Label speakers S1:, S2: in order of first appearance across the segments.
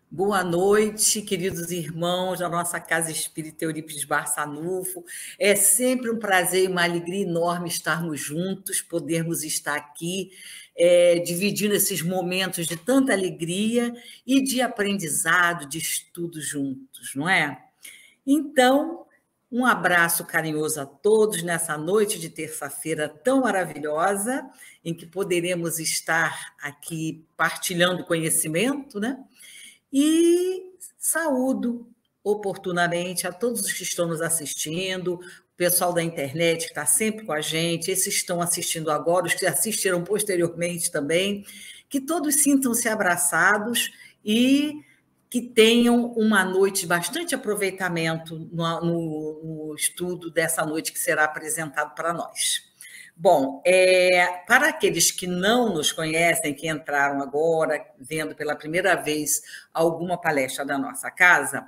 S1: Boa noite, queridos irmãos da nossa Casa Espírita Eurípides Barçanufo. É sempre um prazer e uma alegria enorme estarmos juntos, podermos estar aqui, dividindo esses momentos de tanta alegria e de aprendizado, de estudo juntos, não é? Então, um abraço carinhoso a todos nessa noite de terça-feira tão maravilhosa, em que poderemos estar aqui partilhando conhecimento, né? E saúdo oportunamente a todos os que estão nos assistindo, o pessoal da internet que está sempre com a gente, esses que estão assistindo agora, os que assistiram posteriormente também, que todos sintam-se abraçados e que tenham uma noite de bastante aproveitamento no estudo dessa noite que será apresentado para nós. Bom, para aqueles que não nos conhecem, que entraram agora, vendo pela primeira vez alguma palestra da nossa casa,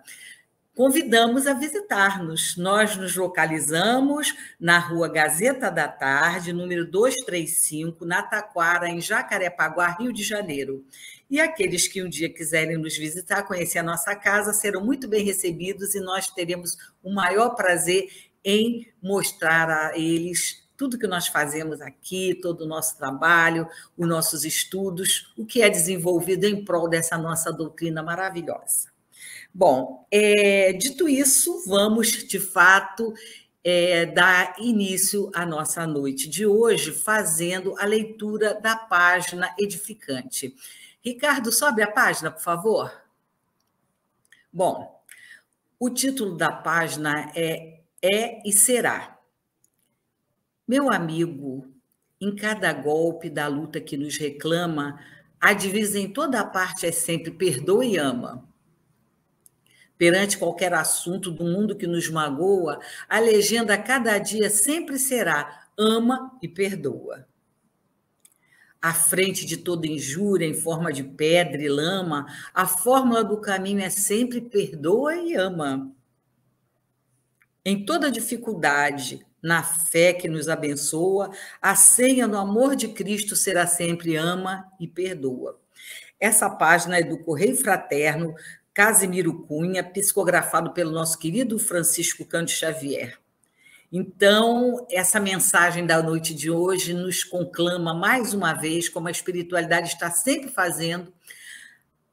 S1: convidamos a visitar-nos. Nós nos localizamos na Rua Gazeta da Tarde, número 235, na Taquara, em Jacarepaguá, Rio de Janeiro. E aqueles que um dia quiserem nos visitar, conhecer a nossa casa, serão muito bem recebidos e nós teremos o maior prazer em mostrar a eles tudo que nós fazemos aqui, todo o nosso trabalho, os nossos estudos, o que é desenvolvido em prol dessa nossa doutrina maravilhosa. Bom, dito isso, vamos, de fato, dar início à nossa noite de hoje, fazendo a leitura da página edificante. Ricardo, sobe a página, por favor. Bom, o título da página é e Será. Meu amigo, em cada golpe da luta que nos reclama, a divisa em toda parte é sempre perdoa e ama. Perante qualquer assunto do mundo que nos magoa, a legenda a cada dia sempre será ama e perdoa. À frente de toda injúria em forma de pedra e lama, a fórmula do caminho é sempre perdoa e ama. Em toda dificuldade, na fé que nos abençoa, a senha do amor de Cristo será sempre ama e perdoa. Essa página é do Correio Fraterno, Casimiro Cunha, psicografado pelo nosso querido Francisco Cândido Xavier. Então, essa mensagem da noite de hoje nos conclama mais uma vez, como a espiritualidade está sempre fazendo,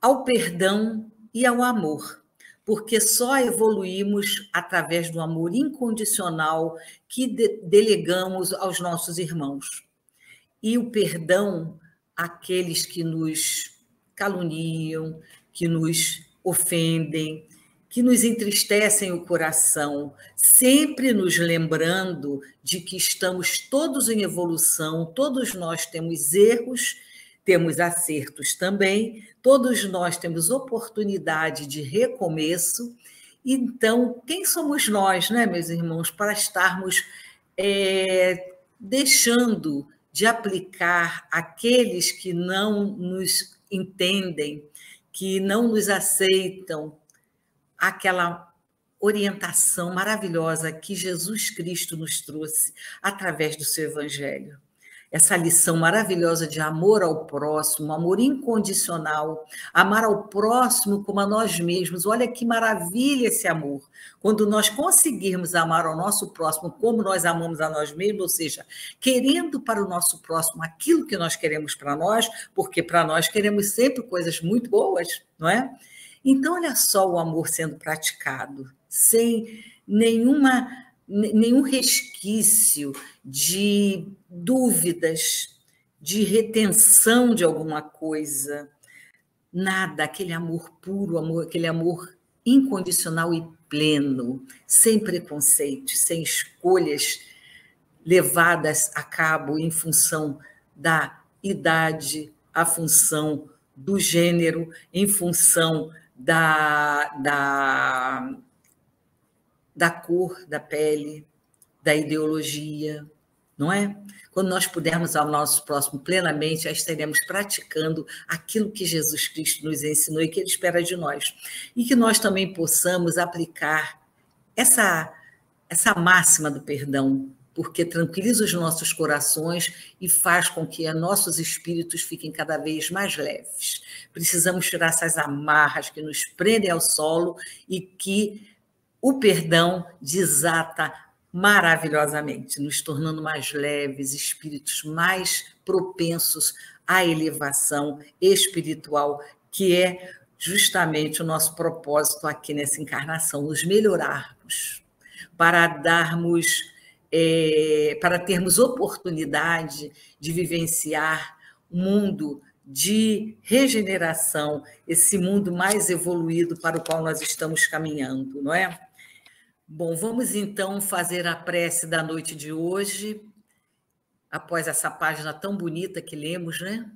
S1: ao perdão e ao amor, porque só evoluímos através do amor incondicional que delegamos aos nossos irmãos. E o perdão àqueles que nos caluniam, que nos ofendem, que nos entristecem o coração, sempre nos lembrando de que estamos todos em evolução, todos nós temos erros, temos acertos também, todos nós temos oportunidade de recomeço. Então, quem somos nós, né, meus irmãos, para estarmos deixando de aplicar aqueles que não nos entendem, que não nos aceitam, aquela orientação maravilhosa que Jesus Cristo nos trouxe através do seu Evangelho. Essa lição maravilhosa de amor ao próximo, amor incondicional, amar ao próximo como a nós mesmos. Olha que maravilha esse amor. Quando nós conseguirmos amar ao nosso próximo como nós amamos a nós mesmos, ou seja, querendo para o nosso próximo aquilo que nós queremos para nós, porque para nós queremos sempre coisas muito boas, não é? Então, olha só o amor sendo praticado, sem nenhum resquício de dúvidas, de retenção de alguma coisa, nada, aquele amor puro, aquele amor incondicional e pleno, sem preconceitos, sem escolhas levadas a cabo em função da idade, a função do gênero, em função da cor da pele, da ideologia, não é? Quando nós pudermos ao nosso próximo plenamente, já estaremos praticando aquilo que Jesus Cristo nos ensinou e que Ele espera de nós. E que nós também possamos aplicar essa máxima do perdão, porque tranquiliza os nossos corações e faz com que nossos espíritos fiquem cada vez mais leves. Precisamos tirar essas amarras que nos prendem ao solo e que o perdão desata maravilhosamente, nos tornando mais leves, espíritos mais propensos à elevação espiritual, que é justamente o nosso propósito aqui nessa encarnação, nos melhorarmos, para termos oportunidade de vivenciar um mundo de regeneração, esse mundo mais evoluído para o qual nós estamos caminhando, não é? Bom, vamos então fazer a prece da noite de hoje, após essa página tão bonita que lemos, né?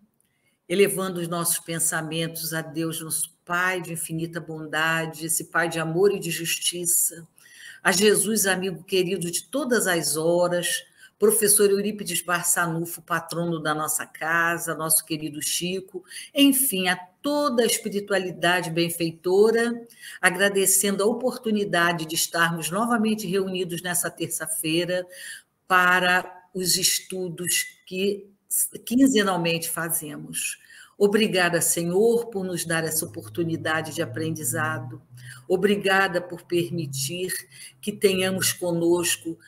S1: Elevando os nossos pensamentos a Deus, nosso Pai de infinita bondade, esse Pai de amor e de justiça, a Jesus, amigo querido de todas as horas, professor Eurípides Barçanufo, patrono da nossa casa, nosso querido Chico, enfim, a toda a espiritualidade benfeitora, agradecendo a oportunidade de estarmos novamente reunidos nessa terça-feira para os estudos que quinzenalmente fazemos. Obrigada, Senhor, por nos dar essa oportunidade de aprendizado. Obrigada por permitir que tenhamos conosco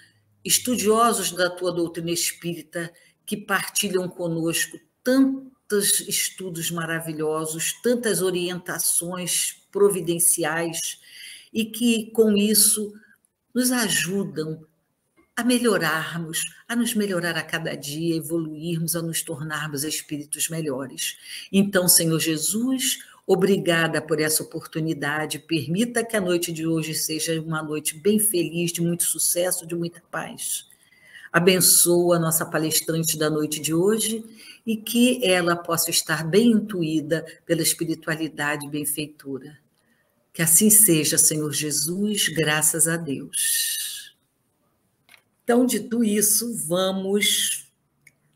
S1: estudiosos da tua doutrina espírita que partilham conosco tantos estudos maravilhosos, tantas orientações providenciais e que, com isso, nos ajudam a melhorarmos, a nos melhorar a cada dia, evoluirmos, a nos tornarmos espíritos melhores. Então, Senhor Jesus, obrigada por essa oportunidade. Permita que a noite de hoje seja uma noite bem feliz, de muito sucesso, de muita paz. Abençoa a nossa palestrante da noite de hoje e que ela possa estar bem intuída pela espiritualidade benfeitora. Que assim seja, Senhor Jesus, graças a Deus. Então, dito isso, vamos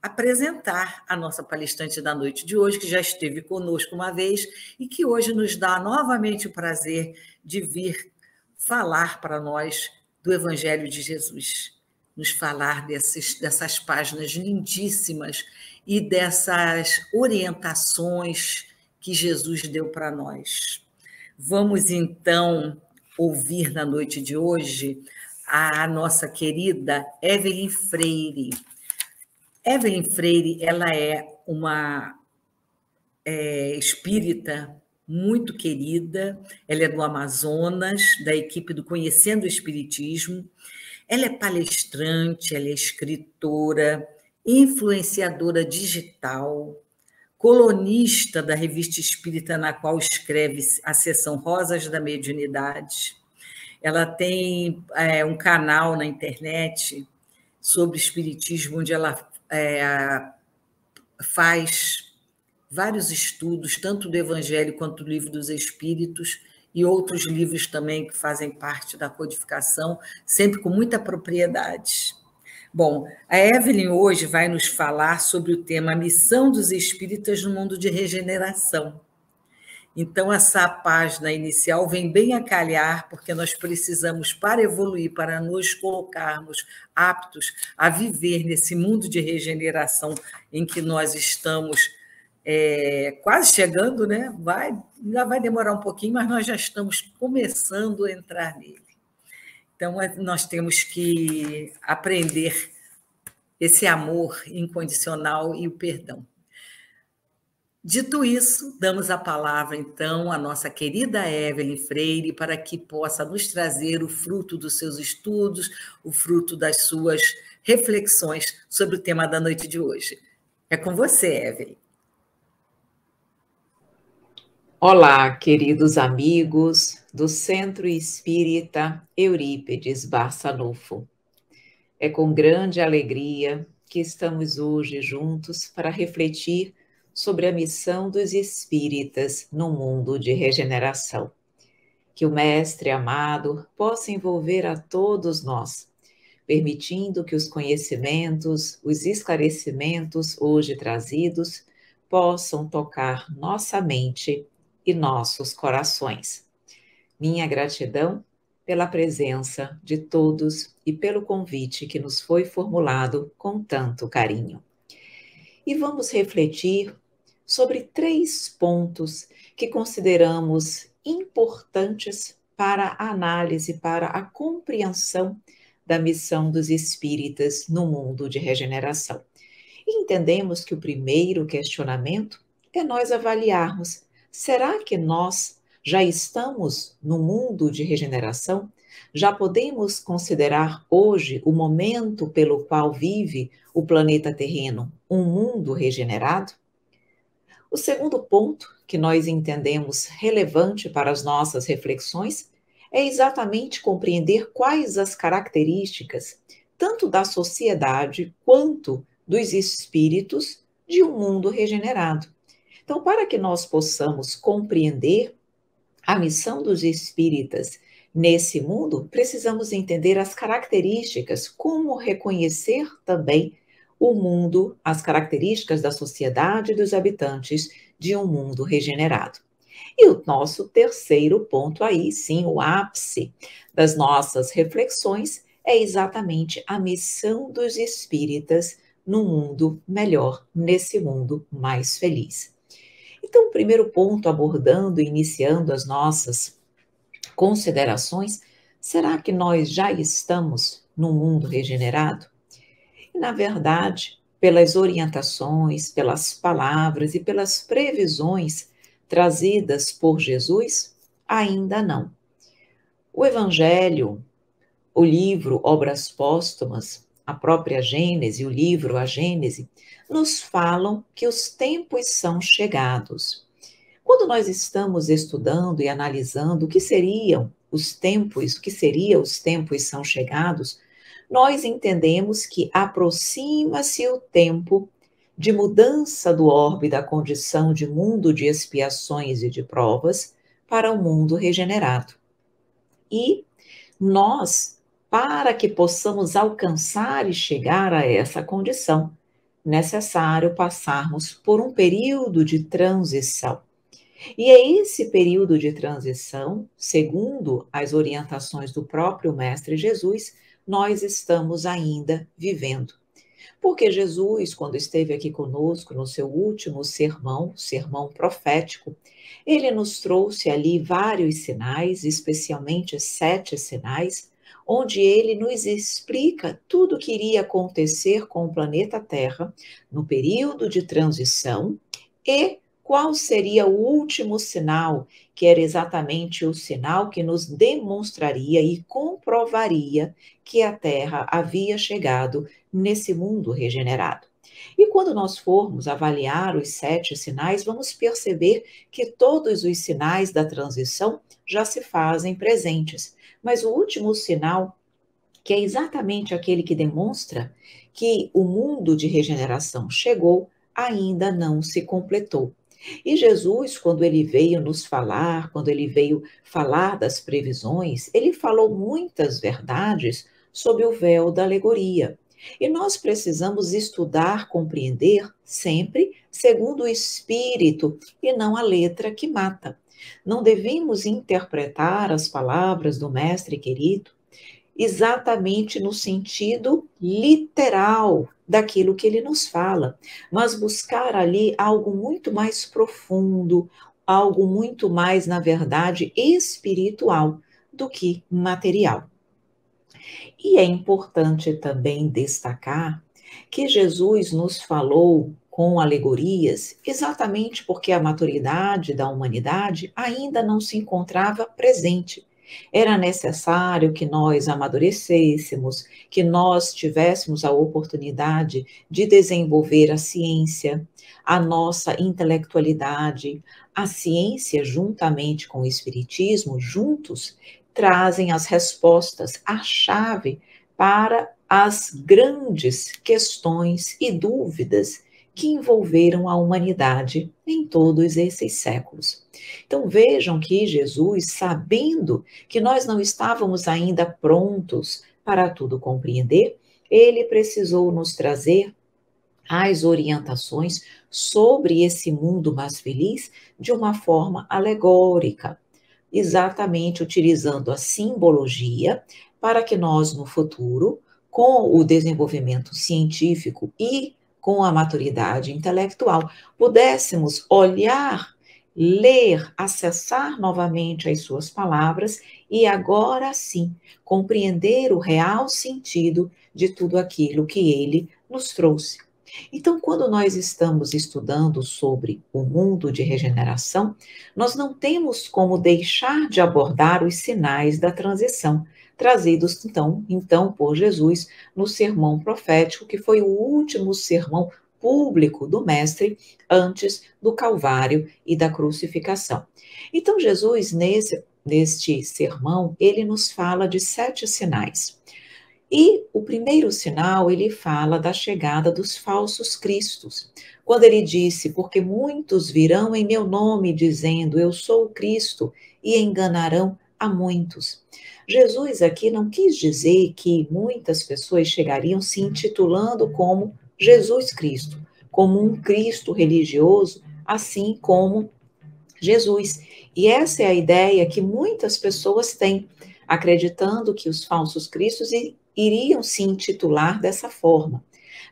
S1: apresentar a nossa palestrante da noite de hoje, que já esteve conosco uma vez e que hoje nos dá novamente o prazer de vir falar para nós do Evangelho de Jesus, nos falar dessas páginas lindíssimas e dessas orientações que Jesus deu para nós. Vamos, então, ouvir na noite de hoje a nossa querida Evelyn Freire. Evelyn Freire, ela é uma espírita muito querida, ela é do Amazonas, da equipe do Conhecendo o Espiritismo, ela é palestrante, ela é escritora, influenciadora digital, colunista da Revista Espírita, na qual escreve a seção Rosas da Mediunidade. Ela tem um canal na internet sobre espiritismo, onde ela faz vários estudos, tanto do Evangelho quanto do Livro dos Espíritos, e outros livros também que fazem parte da codificação, sempre com muita propriedade. Bom, a Evelyn hoje vai nos falar sobre o tema Missão dos Espíritas no Mundo de Regeneração. Então, essa página inicial vem bem a calhar, porque nós precisamos, para evoluir, para nos colocarmos aptos a viver nesse mundo de regeneração em que nós estamos quase chegando, né? Ainda vai demorar um pouquinho, mas nós já estamos começando a entrar nele. Então, nós temos que aprender esse amor incondicional e o perdão. Dito isso, damos a palavra, então, à nossa querida Evelyn Freire, para que possa nos trazer o fruto dos seus estudos, o fruto das suas reflexões sobre o tema da noite de hoje. É com você, Evelyn.
S2: Olá, queridos amigos do Centro Espírita Eurípides Barçanufo. É com grande alegria que estamos hoje juntos para refletir sobre a missão dos espíritas no mundo de regeneração. Que o Mestre amado possa envolver a todos nós, permitindo que os conhecimentos, os esclarecimentos hoje trazidos possam tocar nossa mente e nossos corações. Minha gratidão pela presença de todos e pelo convite que nos foi formulado com tanto carinho. E vamos refletir sobre 3 pontos que consideramos importantes para a análise, para a compreensão da missão dos espíritas no mundo de regeneração. E entendemos que o primeiro questionamento é nós avaliarmos: será que nós já estamos no mundo de regeneração? Já podemos considerar hoje o momento pelo qual vive o planeta terreno um mundo regenerado? O segundo ponto que nós entendemos relevante para as nossas reflexões é exatamente compreender quais as características, tanto da sociedade quanto dos espíritos, de um mundo regenerado. Então, para que nós possamos compreender a missão dos espíritas nesse mundo, precisamos entender as características, como reconhecer também o mundo, as características da sociedade e dos habitantes de um mundo regenerado. E o nosso terceiro ponto aí, sim, o ápice das nossas reflexões, é exatamente a missão dos espíritas num mundo melhor, nesse mundo mais feliz. Então, o primeiro ponto, abordando e iniciando as nossas considerações, será que nós já estamos num mundo regenerado? E, na verdade, pelas orientações, pelas palavras e pelas previsões trazidas por Jesus, ainda não. O Evangelho, o livro Obras Póstumas, a própria Gênese, o livro A Gênese, nos falam que os tempos são chegados. Quando nós estamos estudando e analisando o que seriam os tempos, o que seria os tempos são chegados, nós entendemos que aproxima-se o tempo de mudança do orbe da condição de mundo de expiações e de provas para o mundo regenerado. E nós, para que possamos alcançar e chegar a essa condição, necessário passarmos por um período de transição. E é esse período de transição, segundo as orientações do próprio Mestre Jesus, nós estamos ainda vivendo. Porque Jesus, quando esteve aqui conosco no seu último sermão, sermão profético, ele nos trouxe ali vários sinais, especialmente 7 sinais, onde ele nos explica tudo o que iria acontecer com o planeta Terra no período de transição e qual seria o último sinal, que era exatamente o sinal que nos demonstraria e comprovaria que a Terra havia chegado nesse mundo regenerado. E quando nós formos avaliar os 7 sinais, vamos perceber que todos os sinais da transição já se fazem presentes. Mas o último sinal, que é exatamente aquele que demonstra que o mundo de regeneração chegou, ainda não se completou. E Jesus, quando ele veio nos falar, quando ele veio falar das previsões, ele falou muitas verdades sob o véu da alegoria. E nós precisamos estudar, compreender sempre segundo o espírito e não a letra que mata. Não devemos interpretar as palavras do Mestre querido exatamente no sentido literal daquilo que ele nos fala, mas buscar ali algo muito mais profundo, algo muito mais, na verdade, espiritual do que material. E é importante também destacar que Jesus nos falou com alegorias exatamente porque a maturidade da humanidade ainda não se encontrava presente. Era necessário que nós amadurecêssemos, que nós tivéssemos a oportunidade de desenvolver a ciência, a nossa intelectualidade. A ciência, juntamente com o espiritismo, juntos, trazem as respostas, a chave para as grandes questões e dúvidas que envolveram a humanidade em todos esses séculos. Então vejam que Jesus, sabendo que nós não estávamos ainda prontos para tudo compreender, ele precisou nos trazer as orientações sobre esse mundo mais feliz de uma forma alegórica, exatamente utilizando a simbologia para que nós, no futuro, com o desenvolvimento científico e com a maturidade intelectual, pudéssemos olhar, ler, acessar novamente as suas palavras e agora sim compreender o real sentido de tudo aquilo que ele nos trouxe. Então, quando nós estamos estudando sobre o mundo de regeneração, nós não temos como deixar de abordar os sinais da transição, trazidos então por Jesus no sermão profético, que foi o último sermão público do Mestre antes do Calvário e da crucificação. Então, Jesus, neste sermão, ele nos fala de 7 sinais. E o primeiro sinal, ele fala da chegada dos falsos cristos. Quando ele disse, porque muitos virão em meu nome dizendo, eu sou o Cristo, e enganarão a muitos. Jesus aqui não quis dizer que muitas pessoas chegariam se intitulando como Jesus Cristo, como um Cristo religioso, assim como Jesus. E essa é a ideia que muitas pessoas têm, acreditando que os falsos cristos iriam se intitular dessa forma.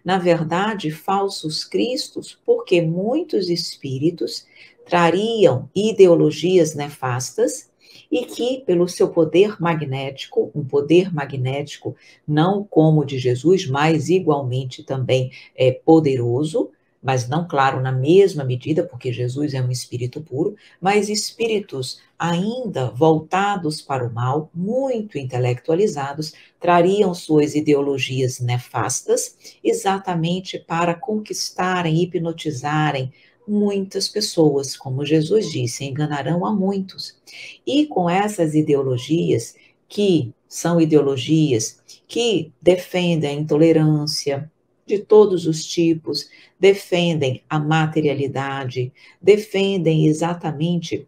S2: Na verdade, falsos cristos, porque muitos espíritos trariam ideologias nefastas e que, pelo seu poder magnético, um poder magnético não como o de Jesus, mas igualmente também poderoso, mas não, claro, na mesma medida, porque Jesus é um espírito puro, mas espíritos ainda voltados para o mal, muito intelectualizados, trariam suas ideologias nefastas, exatamente para conquistarem, hipnotizarem muitas pessoas, como Jesus disse, enganarão a muitos. E com essas ideologias, que são ideologias que defendem a intolerância de todos os tipos, defendem a materialidade, defendem exatamente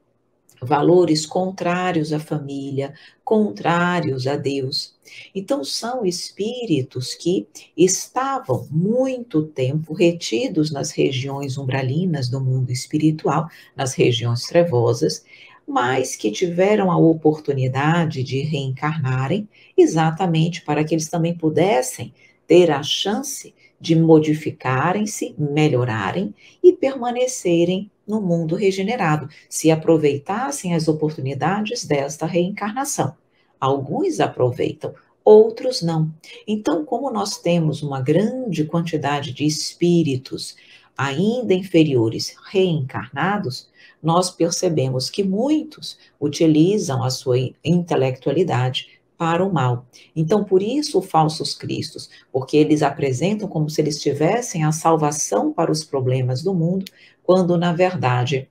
S2: valores contrários à família, contrários a Deus. Então, são espíritos que estavam muito tempo retidos nas regiões umbralinas do mundo espiritual, nas regiões trevosas, mas que tiveram a oportunidade de reencarnarem exatamente para que eles também pudessem ter a chance de modificarem-se, melhorarem e permanecerem no mundo regenerado, se aproveitassem as oportunidades desta reencarnação. Alguns aproveitam, outros não. Então, como nós temos uma grande quantidade de espíritos ainda inferiores reencarnados, nós percebemos que muitos utilizam a sua intelectualidade para o mal. Então, por isso, falsos cristos, porque eles apresentam como se eles tivessem a salvação para os problemas do mundo, quando, na verdade,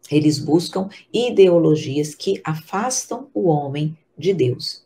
S2: eles buscam ideologias que afastam o homem de Deus.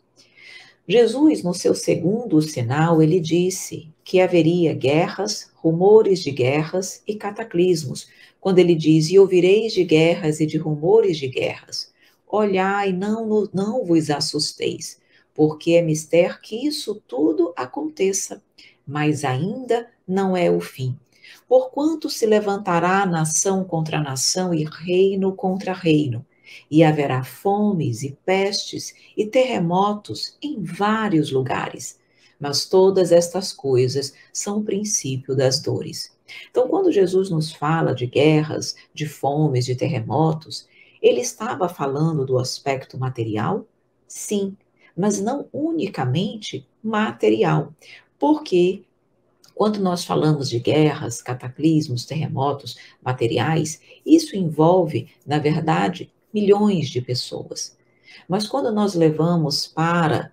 S2: Jesus, no seu segundo sinal, ele disse que haveria guerras, rumores de guerras e cataclismos, quando ele diz, e ouvireis de guerras e de rumores de guerras. Olhai, não vos assusteis, porque é mister que isso tudo aconteça, mas ainda não é o fim. Porquanto se levantará nação contra nação e reino contra reino, e haverá fomes e pestes e terremotos em vários lugares. Mas todas estas coisas são o princípio das dores. Então, quando Jesus nos fala de guerras, de fomes, de terremotos, ele estava falando do aspecto material? Sim, mas não unicamente material. Porque quando nós falamos de guerras, cataclismos, terremotos materiais, isso envolve, na verdade, milhões de pessoas. Mas quando nós levamos para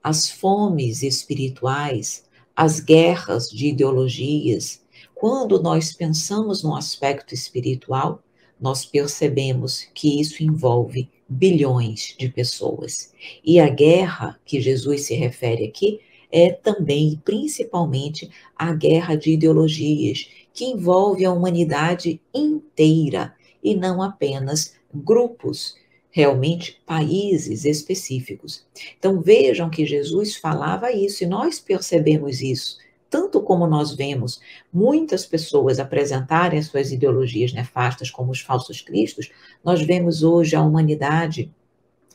S2: as fomes espirituais, as guerras de ideologias, quando nós pensamos no aspecto espiritual, nós percebemos que isso envolve bilhões de pessoas. E a guerra que Jesus se refere aqui é também, principalmente, a guerra de ideologias, que envolve a humanidade inteira e não apenas grupos, realmente países específicos. Então vejam que Jesus falava isso e nós percebemos isso, tanto como nós vemos muitas pessoas apresentarem as suas ideologias nefastas como os falsos cristos, nós vemos hoje a humanidade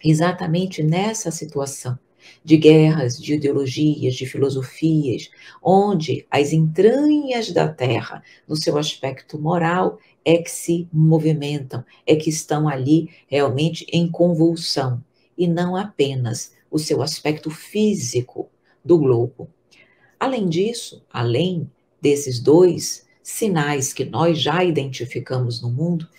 S2: exatamente nessa situação de guerras, de ideologias, de filosofias, onde as entranhas da terra, no seu aspecto moral, é que se movimentam, é que estão ali realmente em convulsão, e não apenas o seu aspecto físico do globo. Além disso, além desses dois sinais que nós já identificamos no mundo,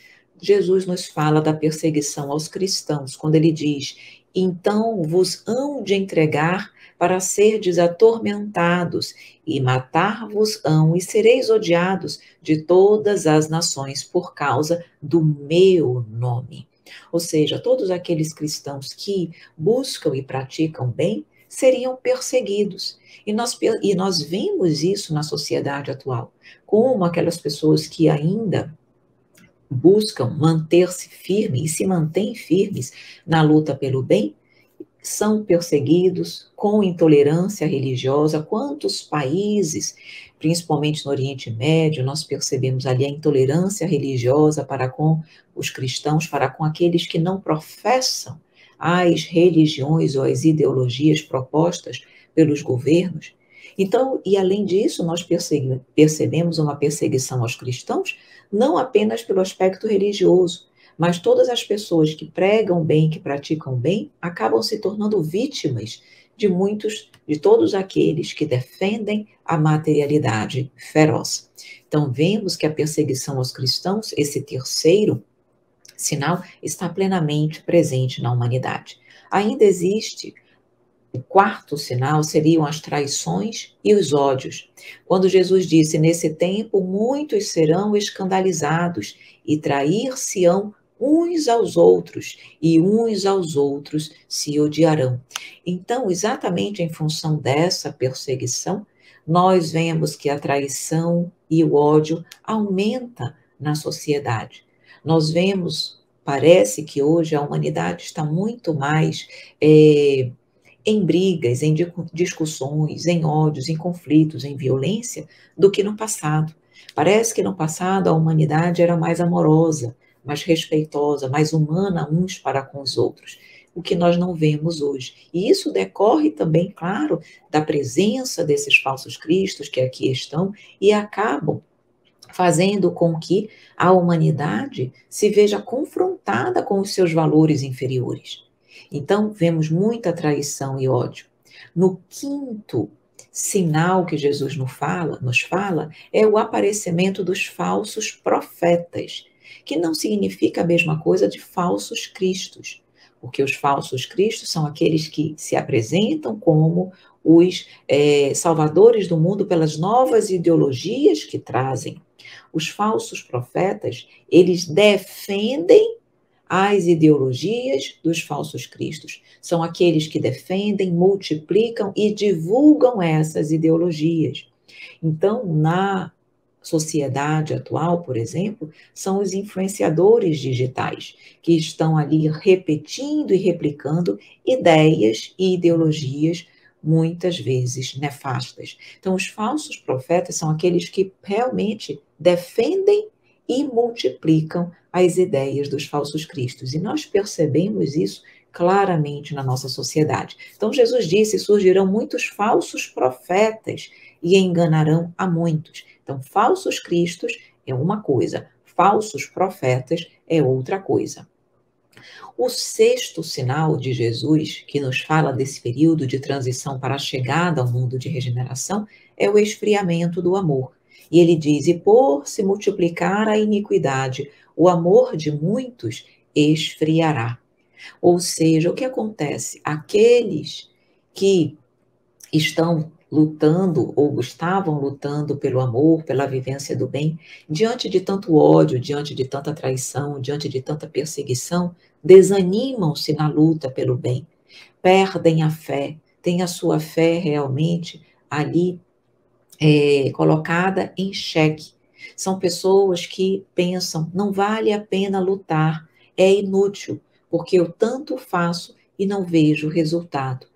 S2: Jesus nos fala da perseguição aos cristãos, quando ele diz: então vos hão de entregar para serdes atormentados, e matar-vos hão, e sereis odiados de todas as nações por causa do meu nome. Ou seja, todos aqueles cristãos que buscam e praticam bem seriam perseguidos. E nós vemos isso na sociedade atual, como aquelas pessoas que ainda buscam manter-se firmes e se mantêm firmes na luta pelo bem, são perseguidos com intolerância religiosa. Quantos países, principalmente no Oriente Médio, nós percebemos ali a intolerância religiosa para com os cristãos, para com aqueles que não professam as religiões ou as ideologias propostas pelos governos. Então, e além disso, nós percebemos uma perseguição aos cristãos, não apenas pelo aspecto religioso, mas todas as pessoas que pregam bem, que praticam bem, acabam se tornando vítimas de todos aqueles que defendem a materialidade feroz. Então, vemos que a perseguição aos cristãos, esse terceiro sinal, está plenamente presente na humanidade. Ainda existe o quarto sinal, seriam as traições e os ódios. Quando Jesus disse: nesse tempo muitos serão escandalizados e trair-se-ão uns aos outros, e uns aos outros se odiarão. Então, exatamente em função dessa perseguição, nós vemos que a traição e o ódio aumenta na sociedade. Nós vemos, parece que hoje a humanidade está muito mais em brigas, em discussões, em ódios, em conflitos, em violência, do que no passado. Parece que no passado a humanidade era mais amorosa, mais respeitosa, mais humana uns para com os outros, o que nós não vemos hoje. E isso decorre também, claro, da presença desses falsos cristos que aqui estão e acabam fazendo com que a humanidade se veja confrontada com os seus valores inferiores. Então, vemos muita traição e ódio. No quinto sinal que Jesus nos fala, é o aparecimento dos falsos profetas, que não significa a mesma coisa de falsos cristos, porque os falsos cristos são aqueles que se apresentam como os salvadores do mundo pelas novas ideologias que trazem. Os falsos profetas, eles defendem as ideologias dos falsos cristos. São aqueles que defendem, multiplicam e divulgam essas ideologias. Então, na sociedade atual, por exemplo, são os influenciadores digitais, que estão ali repetindo e replicando ideias e ideologias muitas vezes nefastas. Então, os falsos profetas são aqueles que realmente defendem e multiplicam as ideias dos falsos cristos. E nós percebemos isso claramente na nossa sociedade. Então, Jesus disse: surgirão muitos falsos profetas e enganarão a muitos. Então, falsos cristos é uma coisa, falsos profetas é outra coisa. O sexto sinal de Jesus, que nos fala desse período de transição para a chegada ao mundo de regeneração, é o esfriamento do amor. E ele diz: e por se multiplicar a iniquidade, o amor de muitos esfriará. Ou seja, o que acontece? Aqueles que estão lutando ou estavam lutando pelo amor, pela vivência do bem, diante de tanto ódio, diante de tanta traição, diante de tanta perseguição, desanimam-se na luta pelo bem, perdem a fé, têm a sua fé realmente ali colocada em xeque, São pessoas que pensam, não vale a pena lutar, é inútil, porque eu tanto faço e não vejo resultado.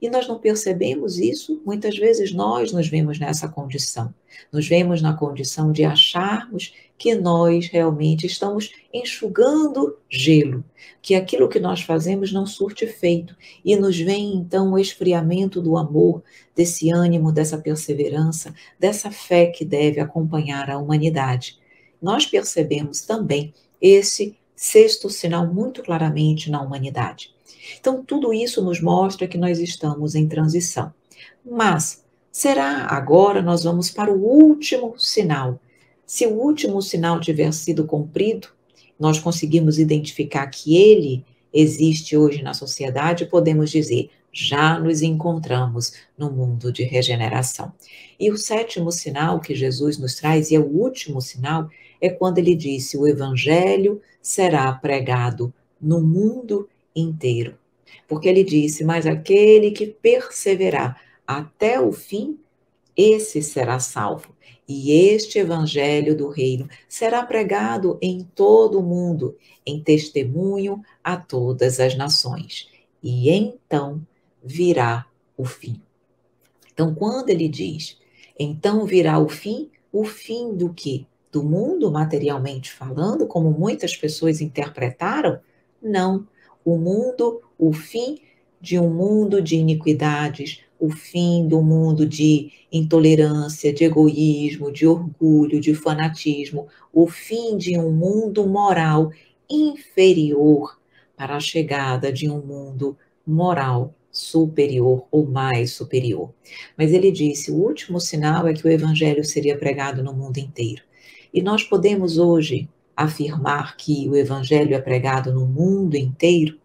S2: E nós não percebemos isso, muitas vezes nós nos vemos nessa condição. Nos vemos na condição de acharmos que nós realmente estamos enxugando gelo, que aquilo que nós fazemos não surte efeito, e nos vem então o esfriamento do amor, desse ânimo, dessa perseverança, dessa fé que deve acompanhar a humanidade. Nós percebemos também esse sexto sinal muito claramente na humanidade. Então, tudo isso nos mostra que nós estamos em transição. Mas, será agora nós vamos para o último sinal? Se o último sinal tiver sido cumprido, nós conseguimos identificar que ele existe hoje na sociedade, podemos dizer, já nos encontramos no mundo de regeneração. E o sétimo sinal que Jesus nos traz, e é o último sinal, é quando ele disse: o evangelho será pregado no mundo inteiro. Porque ele disse: mas aquele que perseverar até o fim, esse será salvo. E este evangelho do reino será pregado em todo o mundo, em testemunho a todas as nações. E então virá o fim. Então, quando ele diz, então virá o fim do quê? Do mundo, materialmente falando, como muitas pessoas interpretaram? Não. O fim de um mundo de iniquidades, o fim do mundo de intolerância, de egoísmo, de orgulho, de fanatismo, o fim de um mundo moral inferior para a chegada de um mundo moral superior ou mais superior. Mas ele disse, o último sinal é que o evangelho seria pregado no mundo inteiro. E nós podemos hoje afirmar que o evangelho é pregado no mundo inteiro?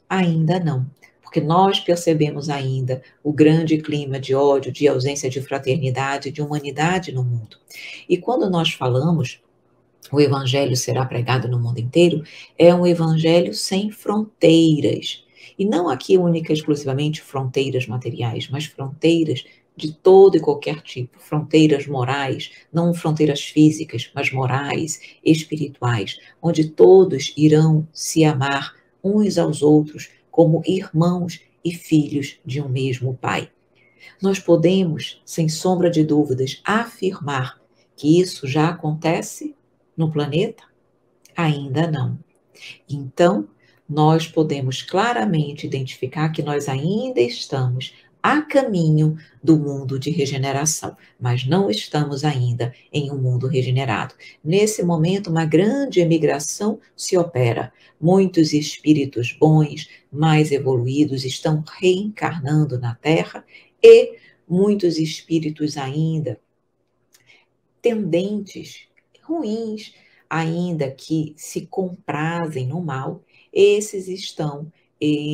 S2: Ainda não, porque nós percebemos ainda o grande clima de ódio, de ausência de fraternidade, de humanidade no mundo. E quando nós falamos o evangelho será pregado no mundo inteiro, é um evangelho sem fronteiras. E não aqui única e exclusivamente fronteiras materiais, mas fronteiras de todo e qualquer tipo, fronteiras morais, não fronteiras físicas, mas morais, espirituais, onde todos irão se amar uns aos outros como irmãos e filhos de um mesmo Pai. Nós podemos, sem sombra de dúvidas, afirmar que isso já acontece no planeta? Ainda não. Então, nós podemos claramente identificar que nós ainda estamos a caminho do mundo de regeneração, mas não estamos ainda em um mundo regenerado. Nesse momento, uma grande emigração se opera. Muitos espíritos bons, mais evoluídos, estão reencarnando na Terra e muitos espíritos ainda tendentes, ruins, ainda que se comprazem no mal, esses estão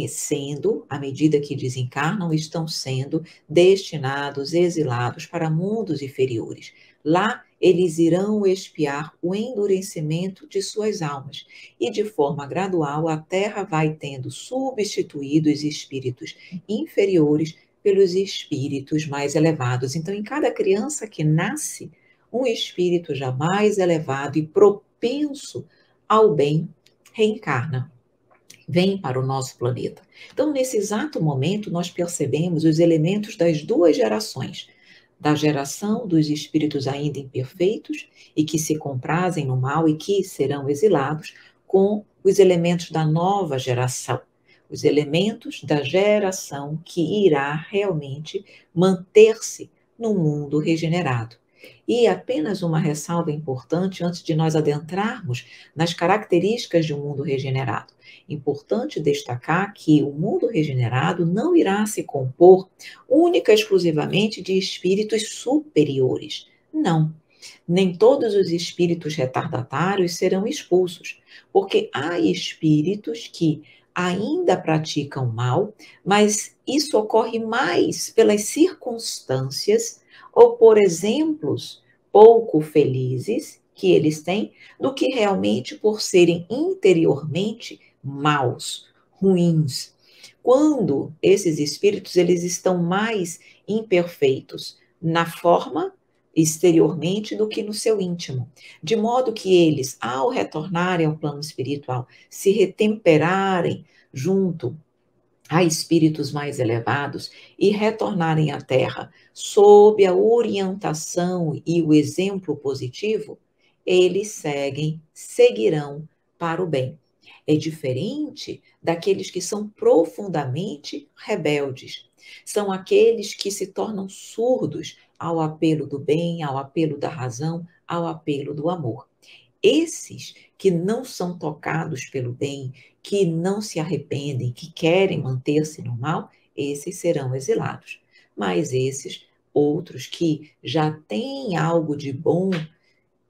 S2: sendo, à medida que desencarnam, estão sendo destinados, exilados para mundos inferiores. Lá eles irão expiar o endurecimento de suas almas e de forma gradual a Terra vai tendo substituído os espíritos inferiores pelos espíritos mais elevados. Então, em cada criança que nasce, um espírito já mais elevado e propenso ao bem reencarna, vem para o nosso planeta. Então, nesse exato momento, nós percebemos os elementos das duas gerações, da geração dos espíritos ainda imperfeitos e que se comprazem no mal e que serão exilados, com os elementos da nova geração, os elementos da geração que irá realmente manter-se no mundo regenerado. E apenas uma ressalva importante antes de nós adentrarmos nas características de um mundo regenerado. Importante destacar que o mundo regenerado não irá se compor única e exclusivamente de espíritos superiores. Não. Nem todos os espíritos retardatários serão expulsos, porque há espíritos que ainda praticam mal, mas isso ocorre mais pelas circunstâncias ou por exemplos pouco felizes que eles têm, do que realmente por serem interiormente maus, ruins. Quando esses espíritos eles estão mais imperfeitos na forma, exteriormente do que no seu íntimo, de modo que eles, ao retornarem ao plano espiritual, se retemperarem junto a espíritos mais elevados e retornarem à Terra sob a orientação e o exemplo positivo, eles seguirão para o bem. É diferente daqueles que são profundamente rebeldes. São aqueles que se tornam surdos ao apelo do bem, ao apelo da razão, ao apelo do amor. Esses que não são tocados pelo bem, que não se arrependem, que querem manter-se no mal, esses serão exilados. Mas esses outros que já têm algo de bom,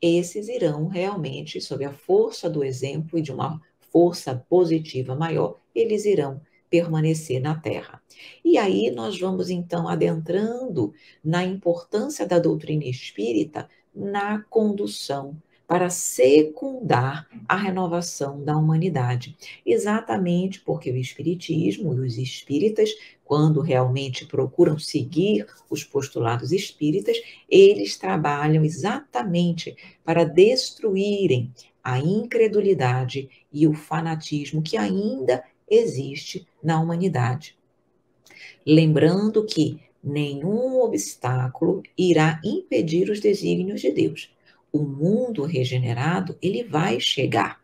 S2: esses irão realmente, sob a força do exemplo e de uma força positiva maior, eles irão permanecer na Terra. E aí nós vamos então adentrando na importância da doutrina espírita na condução para secundar a renovação da humanidade. Exatamente porque o espiritismo e os espíritas, quando realmente procuram seguir os postulados espíritas, eles trabalham exatamente para destruírem a incredulidade e o fanatismo que ainda existe na humanidade. Lembrando que nenhum obstáculo irá impedir os desígnios de Deus. O mundo regenerado, ele vai chegar.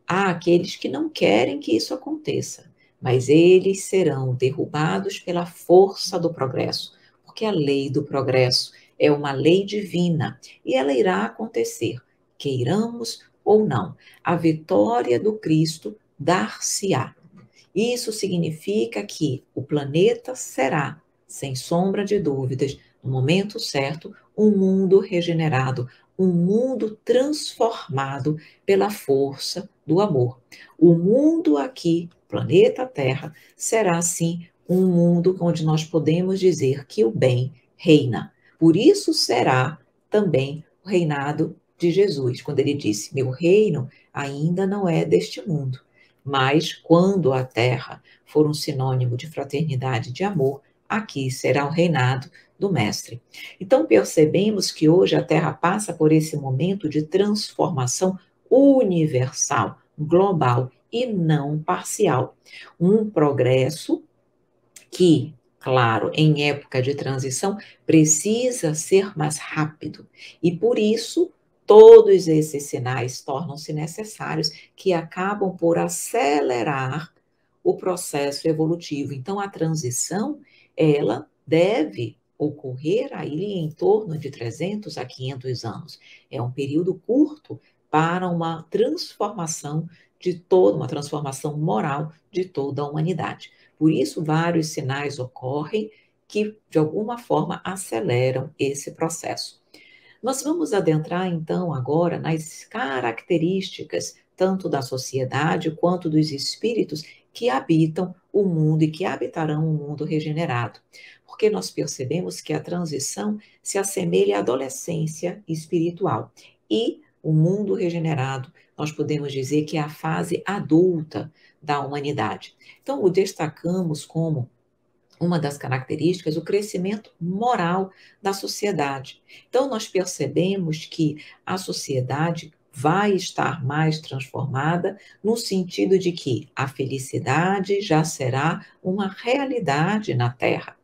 S2: Há aqueles que não querem que isso aconteça, mas eles serão derrubados pela força do progresso, porque a lei do progresso é uma lei divina e ela irá acontecer, queiramos ou não. A vitória do Cristo dar-se-á. Isso significa que o planeta será, sem sombra de dúvidas, no momento certo, um mundo regenerado, um mundo transformado pela força do amor. O mundo aqui, planeta Terra, será sim um mundo onde nós podemos dizer que o bem reina. Por isso será também o reinado de Jesus, quando ele disse: meu reino ainda não é deste mundo. Mas quando a Terra for um sinônimo de fraternidade e de amor, aqui será o reinado do Mestre. Então percebemos que hoje a Terra passa por esse momento de transformação universal, global e não parcial. Um progresso que, claro, em época de transição, precisa ser mais rápido. E por isso, todos esses sinais tornam-se necessários, que acabam por acelerar o processo evolutivo. Então, a transição, ela deve ocorrer aí em torno de 300 a 500 anos. É um período curto para uma transformação de toda, uma transformação moral de toda a humanidade. Por isso, vários sinais ocorrem que, de alguma forma, aceleram esse processo. Nós vamos adentrar, então, agora nas características tanto da sociedade quanto dos espíritos que habitam o mundo e que habitarão o mundo regenerado. Porque nós percebemos que a transição se assemelha à adolescência espiritual. E o mundo regenerado, nós podemos dizer que é a fase adulta da humanidade. Então, o destacamos como uma das características, o crescimento moral da sociedade. Então, nós percebemos que a sociedade vai estar mais transformada no sentido de que a felicidade já será uma realidade na Terra.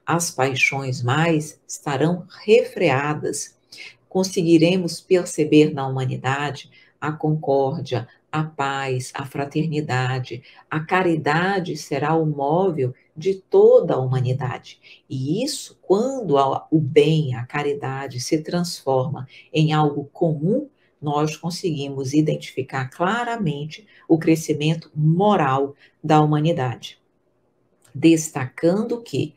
S2: As paixões mais estarão refreadas. Conseguiremos perceber na humanidade a concórdia, a paz, a fraternidade, a caridade será o móvel de toda a humanidade. E isso, quando o bem, a caridade se transforma em algo comum, nós conseguimos identificar claramente o crescimento moral da humanidade. Destacando que,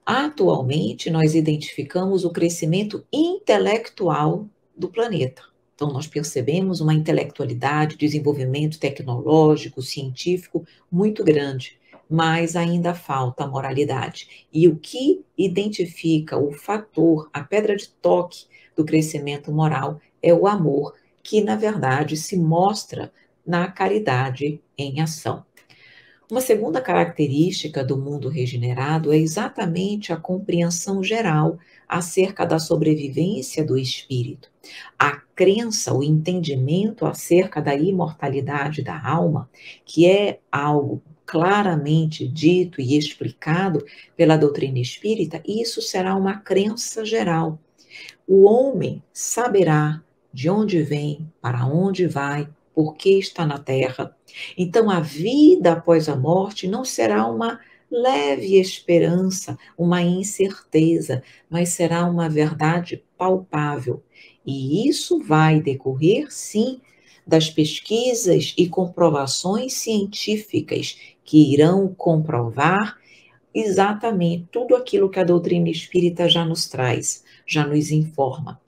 S2: atualmente, nós identificamos o crescimento intelectual do planeta. Então, nós percebemos uma intelectualidade, desenvolvimento tecnológico, científico muito grande, mas ainda falta a moralidade. E o que identifica o fator, a pedra de toque do crescimento moral é o amor, que, na verdade, se mostra na caridade em ação. Uma segunda característica do mundo regenerado é exatamente a compreensão geral acerca da sobrevivência do espírito. A crença, o entendimento acerca da imortalidade da alma, que é algo claramente dito e explicado pela doutrina espírita, isso será uma crença geral. O homem saberá de onde vem, para onde vai, por que está na Terra. Então, a vida após a morte não será uma leve esperança, uma incerteza, mas será uma verdade palpável. E isso vai decorrer, sim, das pesquisas e comprovações científicas que irão comprovar exatamente tudo aquilo que a doutrina espírita já nos traz, já nos informa.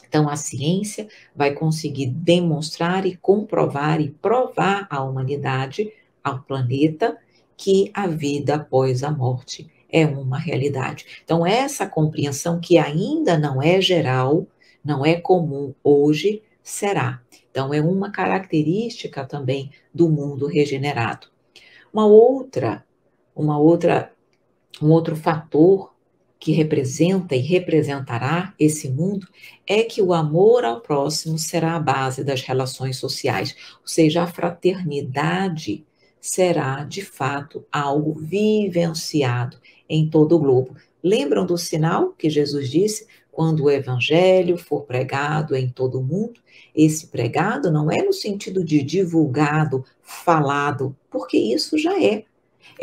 S2: Então, a ciência vai conseguir demonstrar e comprovar e provar à humanidade, ao planeta, que a vida após a morte é uma realidade. Então, essa compreensão que ainda não é geral, não é comum hoje, será. Então, é uma característica também do mundo regenerado. Uma outra, uma outra um outro fator que representa e representará esse mundo é que o amor ao próximo será a base das relações sociais, ou seja, a fraternidade será, de fato, algo vivenciado em todo o globo. Lembram do sinal que Jesus disse? Quando o evangelho for pregado em todo o mundo, esse pregado não é no sentido de divulgado, falado, porque isso já é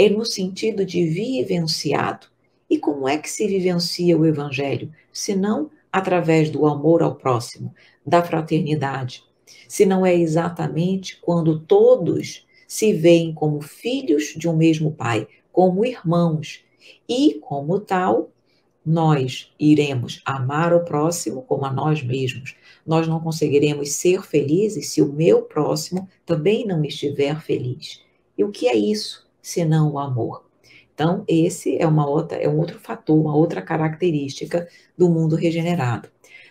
S2: no sentido de vivenciado. E como é que se vivencia o Evangelho? Se não através do amor ao próximo, da fraternidade. Se não é exatamente quando todos se veem como filhos de um mesmo Pai, como irmãos. E, como tal, nós iremos amar o próximo como a nós mesmos. Nós não conseguiremos ser felizes se o meu próximo também não estiver feliz. E o que é isso, senão o amor? Então, esse é um outro fator, uma outra característica do mundo regenerado.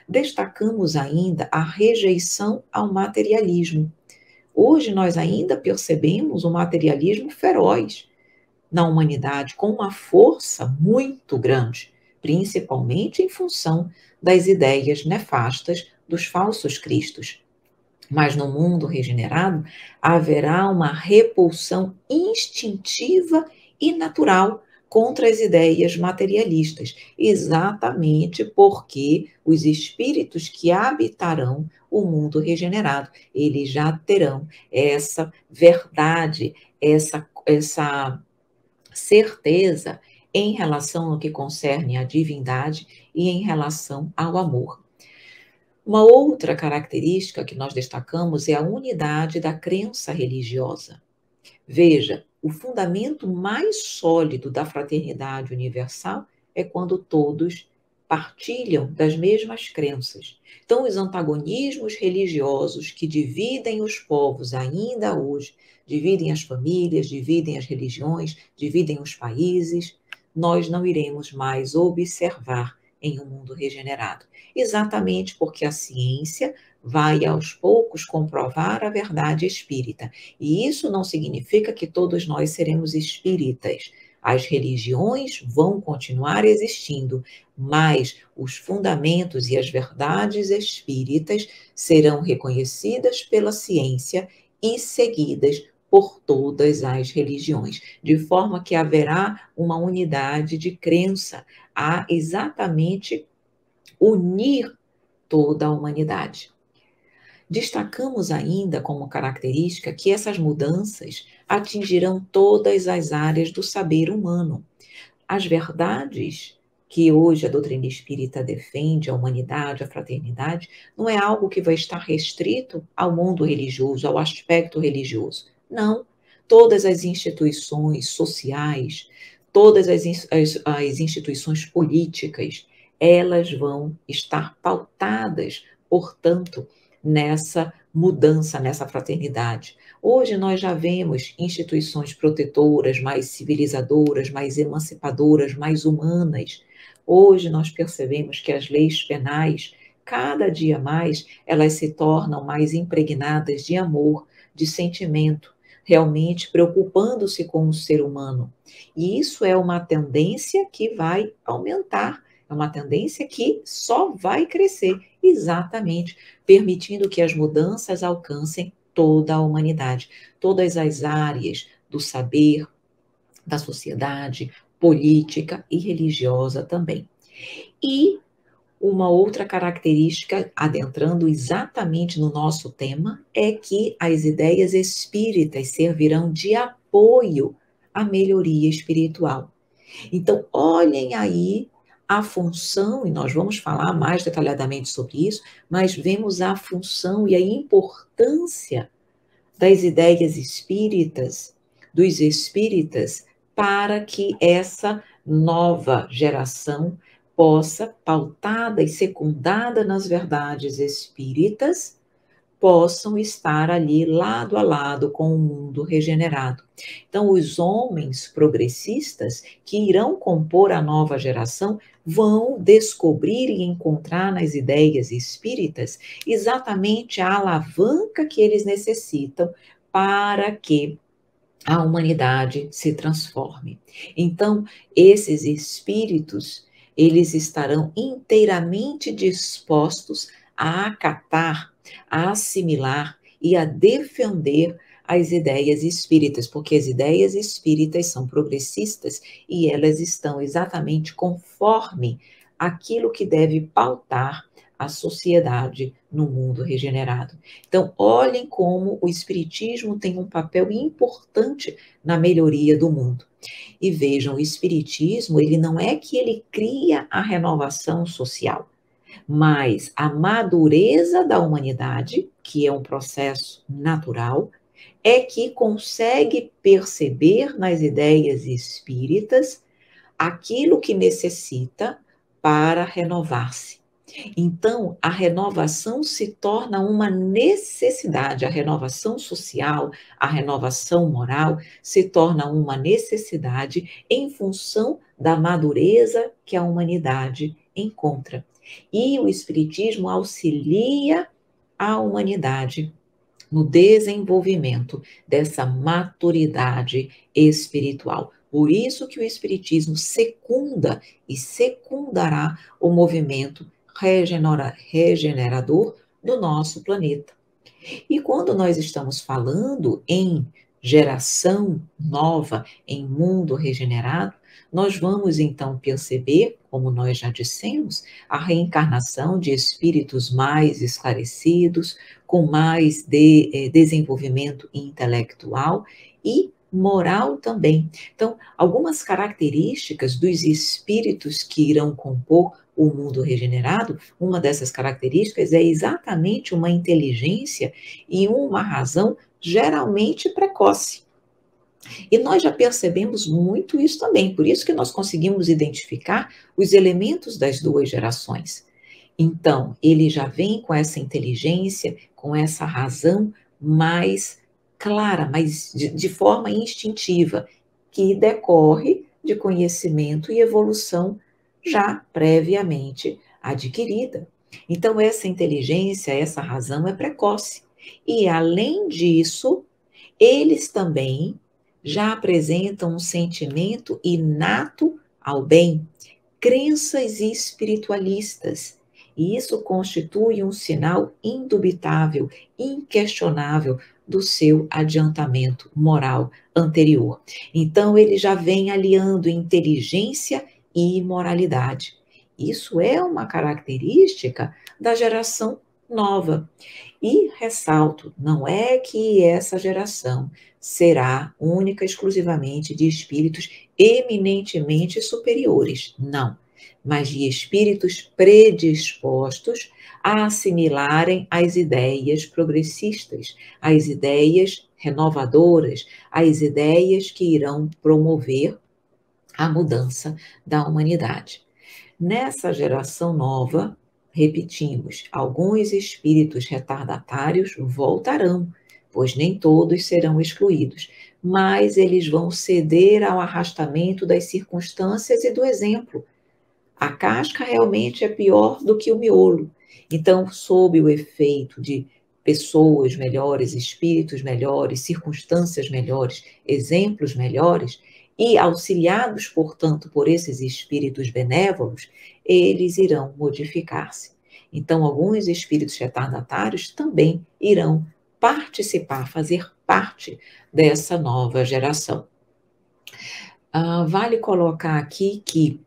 S2: Destacamos ainda a rejeição ao materialismo. Hoje nós ainda percebemos um materialismo feroz na humanidade, com uma força muito grande, principalmente em função das ideias nefastas dos falsos cristos. Mas no mundo regenerado haverá uma repulsão instintiva e natural contra as ideias materialistas, exatamente porque os espíritos que habitarão o mundo regenerado, eles já terão essa verdade, essa certeza em relação ao que concerne à divindade e em relação ao amor. Uma outra característica que nós destacamos é a unidade da crença religiosa. Veja, o fundamento mais sólido da fraternidade universal é quando todos partilham das mesmas crenças. Então, os antagonismos religiosos que dividem os povos ainda hoje, dividem as famílias, dividem as religiões, dividem os países, nós não iremos mais observar em um mundo regenerado. Exatamente porque a ciência vai aos poucos comprovar a verdade espírita. E isso não significa que todos nós seremos espíritas. As religiões vão continuar existindo, mas os fundamentos e as verdades espíritas serão reconhecidas pela ciência e seguidas por todas as religiões, de forma que haverá uma unidade de crença a exatamente unir toda a humanidade. Destacamos ainda como característica que essas mudanças atingirão todas as áreas do saber humano. As verdades que hoje a doutrina espírita defende, a humanidade, a fraternidade, não é algo que vai estar restrito ao mundo religioso, ao aspecto religioso. Não. Todas as instituições sociais, todas as instituições políticas, elas vão estar pautadas, portanto, nessa mudança, nessa fraternidade. Hoje nós já vemos instituições protetoras, mais civilizadoras, mais emancipadoras, mais humanas. Hoje nós percebemos que as leis penais, cada dia mais, elas se tornam mais impregnadas de amor, de sentimento. realmente preocupando-se com o ser humano. E isso é uma tendência que vai aumentar, é uma tendência que só vai crescer, exatamente, permitindo que as mudanças alcancem toda a humanidade, todas as áreas do saber, da sociedade, política e religiosa também. E uma outra característica, adentrando exatamente no nosso tema, é que as ideias espíritas servirão de apoio à melhoria espiritual. Então, olhem aí a função, e nós vamos falar mais detalhadamente sobre isso, mas vemos a função e a importância das ideias espíritas, dos espíritas, para que essa nova geração possa, pautada e secundada nas verdades espíritas, possam estar ali lado a lado com o mundo regenerado. Então, os homens progressistas que irão compor a nova geração vão descobrir e encontrar nas ideias espíritas exatamente a alavanca que eles necessitam para que a humanidade se transforme. Então, esses espíritos, eles estarão inteiramente dispostos a acatar, a assimilar e a defender as ideias espíritas, porque as ideias espíritas são progressistas e elas estão exatamente conforme aquilo que deve pautar a sociedade no mundo regenerado. Então, olhem como o espiritismo tem um papel importante na melhoria do mundo. E vejam, o espiritismo, ele não é que ele cria a renovação social, mas a madureza da humanidade, que é um processo natural, é que consegue perceber nas ideias espíritas aquilo que necessita para renovar-se. Então, a renovação se torna uma necessidade, a renovação social, a renovação moral se torna uma necessidade em função da madureza que a humanidade encontra. E o Espiritismo auxilia a humanidade no desenvolvimento dessa maturidade espiritual. Por isso que o Espiritismo secunda e secundará o movimento regenerador do nosso planeta. E quando nós estamos falando em geração nova, em mundo regenerado, nós vamos então perceber, como nós já dissemos, a reencarnação de espíritos mais esclarecidos, com mais desenvolvimento intelectual e moral também. Então, algumas características dos espíritos que irão compor o mundo regenerado, uma dessas características é exatamente uma inteligência e uma razão geralmente precoce. E nós já percebemos muito isso também, por isso que nós conseguimos identificar os elementos das duas gerações. Então, ele já vem com essa inteligência, com essa razão mais clara, mas de forma instintiva, que decorre de conhecimento e evolução já previamente adquirida. Então, essa inteligência, essa razão é precoce. E, além disso, eles também já apresentam um sentimento inato ao bem, crenças espiritualistas. E isso constitui um sinal indubitável, inquestionável do seu adiantamento moral anterior. Então, ele já vem aliando inteligência e moralidade. Isso é uma característica da geração nova. E ressalto, não é que essa geração será única e exclusivamente de espíritos eminentemente superiores, não, mas de espíritos predispostos a assimilarem as ideias progressistas, as ideias renovadoras, as ideias que irão promover a mudança da humanidade. Nessa geração nova, repetimos, alguns espíritos retardatários voltarão, pois nem todos serão excluídos, mas eles vão ceder ao arrastamento das circunstâncias e do exemplo. A casca realmente é pior do que o miolo. Então, sob o efeito de pessoas melhores, espíritos melhores, circunstâncias melhores, exemplos melhores, e auxiliados, portanto, por esses espíritos benévolos, eles irão modificar-se. Então, alguns espíritos retardatários também irão participar, fazer parte dessa nova geração. Vale colocar aqui que,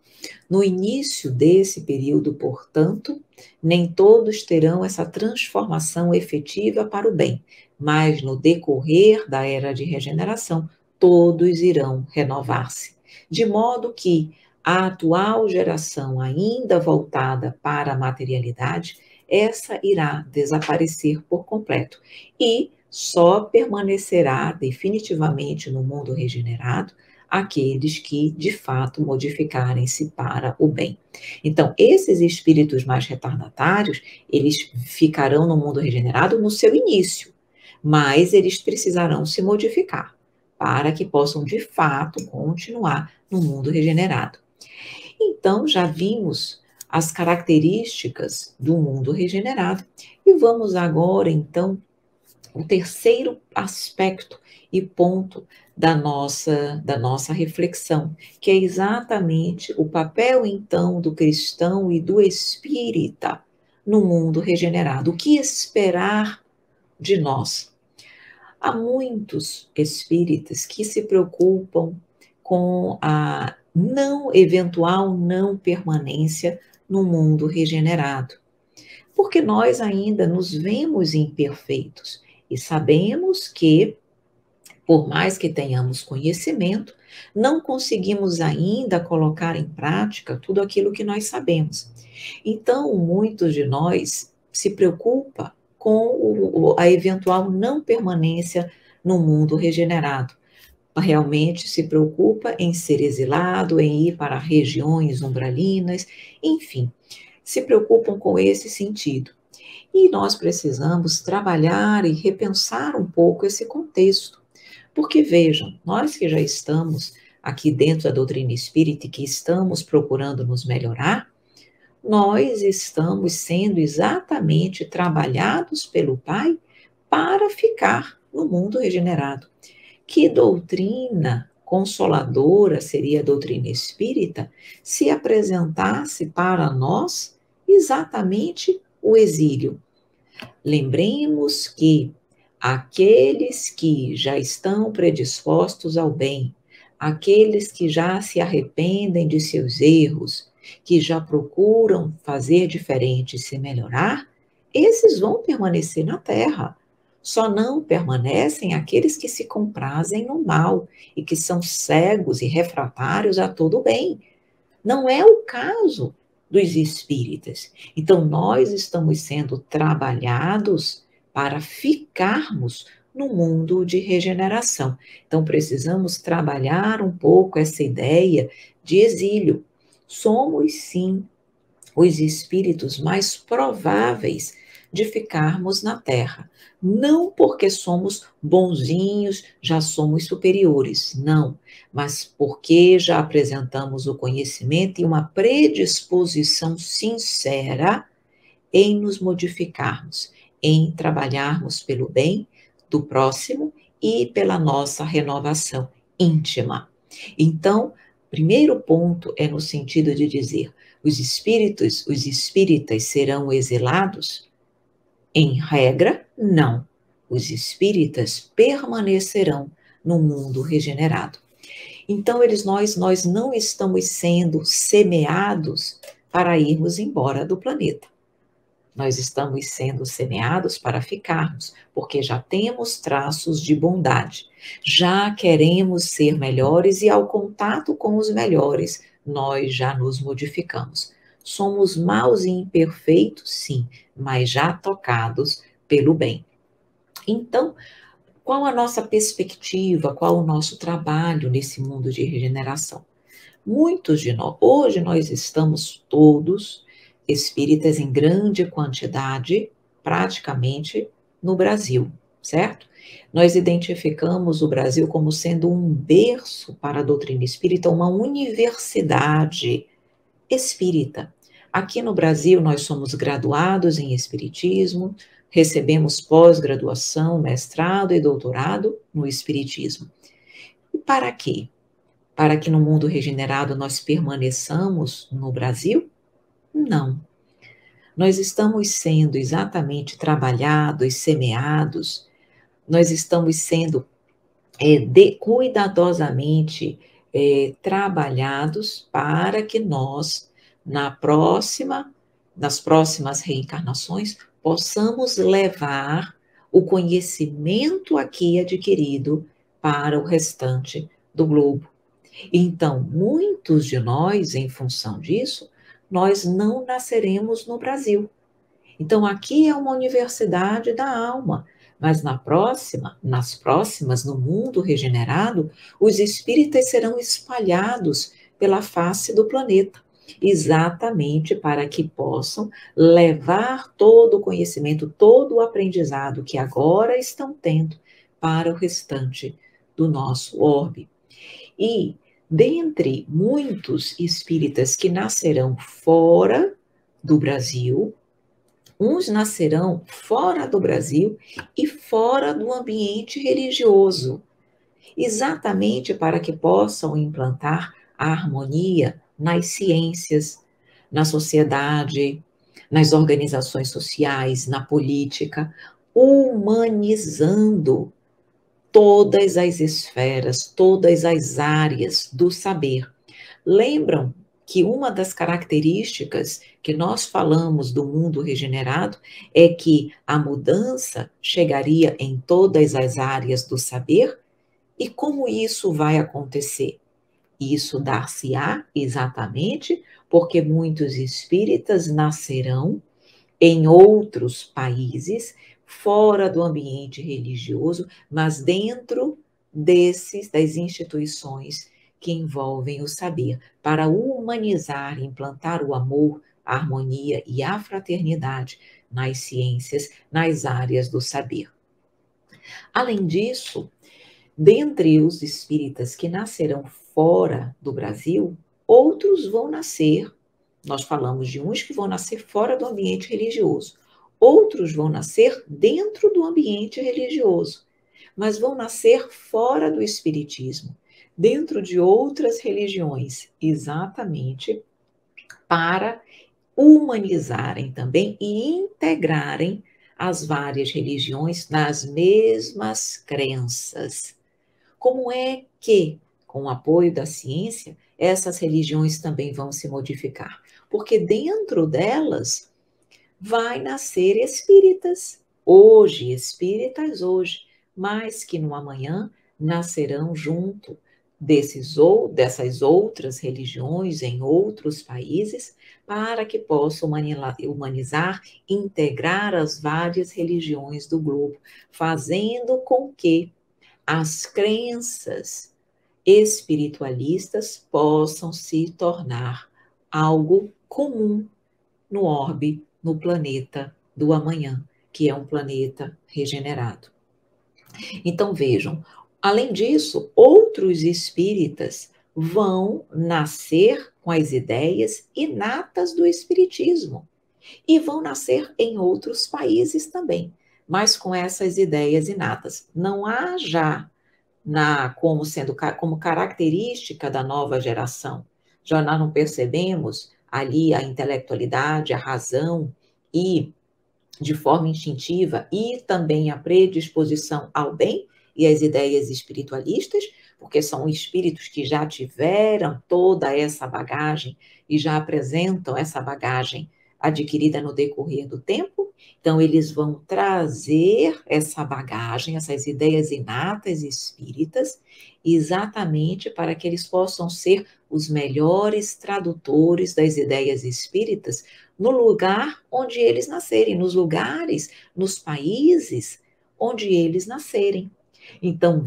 S2: no início desse período, portanto, nem todos terão essa transformação efetiva para o bem, mas no decorrer da era de regeneração, todos irão renovar-se, de modo que a atual geração, ainda voltada para a materialidade, essa irá desaparecer por completo e só permanecerá definitivamente no mundo regenerado aqueles que, de fato, modificarem-se para o bem. Então, esses espíritos mais retardatários, eles ficarão no mundo regenerado no seu início, mas eles precisarão se modificar para que possam, de fato, continuar no mundo regenerado. Então, já vimos as características do mundo regenerado e vamos agora, então, o terceiro aspecto e ponto da nossa reflexão, que é exatamente o papel, então, do cristão e do espírita no mundo regenerado. O que esperar de nós? Há muitos espíritas que se preocupam com a eventual não permanência no mundo regenerado, porque nós ainda nos vemos imperfeitos e sabemos que, por mais que tenhamos conhecimento, não conseguimos ainda colocar em prática tudo aquilo que nós sabemos. Então, muitos de nós se preocupam com a eventual não permanência no mundo regenerado. Realmente se preocupa em ser exilado, em ir para regiões umbralinas, enfim, se preocupam com esse sentido. E nós precisamos trabalhar e repensar um pouco esse contexto. Porque vejam, nós que já estamos aqui dentro da doutrina espírita e que estamos procurando nos melhorar, nós estamos sendo exatamente trabalhados pelo Pai para ficar no mundo regenerado. Que doutrina consoladora seria a doutrina espírita se apresentasse para nós exatamente o exílio? Lembremos que aqueles que já estão predispostos ao bem, aqueles que já se arrependem de seus erros, que já procuram fazer diferente e se melhorar, esses vão permanecer na Terra. Só não permanecem aqueles que se comprazem no mal e que são cegos e refratários a todo bem. Não é o caso dos espíritas. Então, nós estamos sendo trabalhados para ficarmos no mundo de regeneração. Então, precisamos trabalhar um pouco essa ideia de exílio. Somos, sim, os espíritos mais prováveis de ficarmos na Terra. Não porque somos bonzinhos, já somos superiores, não, mas porque já apresentamos o conhecimento e uma predisposição sincera em nos modificarmos, em trabalharmos pelo bem do próximo e pela nossa renovação íntima. Então, primeiro ponto é no sentido de dizer, os espíritas serão exilados? Em regra, não. Os espíritas permanecerão no mundo regenerado. Então, nós não estamos sendo semeados para irmos embora do planeta. Nós estamos sendo semeados para ficarmos, porque já temos traços de bondade. Já queremos ser melhores e, ao contato com os melhores, nós já nos modificamos. Somos maus e imperfeitos, sim, mas já tocados pelo bem. Então, qual a nossa perspectiva, qual o nosso trabalho nesse mundo de regeneração? Muitos de nós, hoje nós estamos todos espíritas em grande quantidade, praticamente no Brasil, certo? Nós identificamos o Brasil como sendo um berço para a doutrina espírita, uma universidade espírita. Aqui no Brasil, nós somos graduados em Espiritismo, recebemos pós-graduação, mestrado e doutorado no Espiritismo. E para quê? Para que no mundo regenerado nós permaneçamos no Brasil? Não. Nós estamos sendo exatamente trabalhados, semeados, nós estamos sendo cuidadosamente trabalhados para que nós, nas próximas reencarnações, possamos levar o conhecimento aqui adquirido para o restante do globo. Então, muitos de nós, em função disso, nós não nasceremos no Brasil. Então, aqui é uma universidade da alma, mas nas próximas, no mundo regenerado, os espíritas serão espalhados pela face do planeta, exatamente para que possam levar todo o conhecimento, todo o aprendizado que agora estão tendo para o restante do nosso orbe. E, dentre muitos espíritas que nascerão fora do Brasil, uns nascerão fora do Brasil e fora do ambiente religioso, exatamente para que possam implantar a harmonia nas ciências, na sociedade, nas organizações sociais, na política, humanizando todas as esferas, todas as áreas do saber. Lembram que uma das características que nós falamos do mundo regenerado é que a mudança chegaria em todas as áreas do saber? E como isso vai acontecer? Isso dar-se-á exatamente porque muitos espíritas nascerão em outros países, fora do ambiente religioso, mas dentro das instituições que envolvem o saber, para humanizar, implantar o amor, a harmonia e a fraternidade nas ciências, nas áreas do saber. Além disso, dentre os espíritas que nascerão fora do Brasil, outros vão nascer. Nós falamos de uns que vão nascer fora do ambiente religioso. Outros vão nascer dentro do ambiente religioso, mas vão nascer fora do espiritismo, dentro de outras religiões, exatamente para humanizarem também e integrarem as várias religiões nas mesmas crenças. Como é que, com o apoio da ciência, essas religiões também vão se modificar? Porque dentro delas vai nascer espíritas hoje, mas que no amanhã nascerão junto dessas outras religiões em outros países, para que possam humanizar, integrar as várias religiões do globo, fazendo com que as crenças espiritualistas possam se tornar algo comum no orbe, no planeta do amanhã, que é um planeta regenerado. Então vejam, além disso, outros espíritas vão nascer com as ideias inatas do espiritismo e vão nascer em outros países também, mas com essas ideias inatas. Não há já como característica da nova geração. Já nós não percebemos ali a intelectualidade, a razão e, de forma instintiva, e também a predisposição ao bem e as ideias espiritualistas, porque são espíritos que já tiveram toda essa bagagem e já apresentam essa bagagem adquirida no decorrer do tempo. Então, eles vão trazer essa bagagem, essas ideias inatas espíritas, exatamente para que eles possam ser os melhores tradutores das ideias espíritas no lugar onde eles nascerem, nos lugares, nos países onde eles nascerem. Então,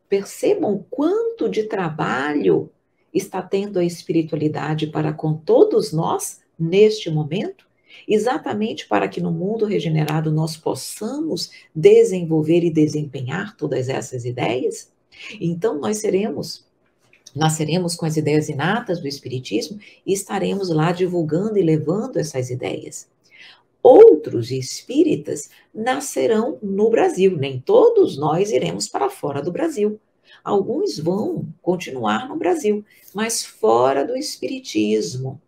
S2: percebam o quanto de trabalho está tendo a espiritualidade para com todos nós neste momento, exatamente para que no mundo regenerado nós possamos desenvolver e desempenhar todas essas ideias. Então, nasceremos com as ideias inatas do espiritismo e estaremos lá divulgando e levando essas ideias. outros espíritas nascerão no Brasil. Nem todos nós iremos para fora do Brasil. Alguns vão continuar no Brasil, mas fora do espiritismo,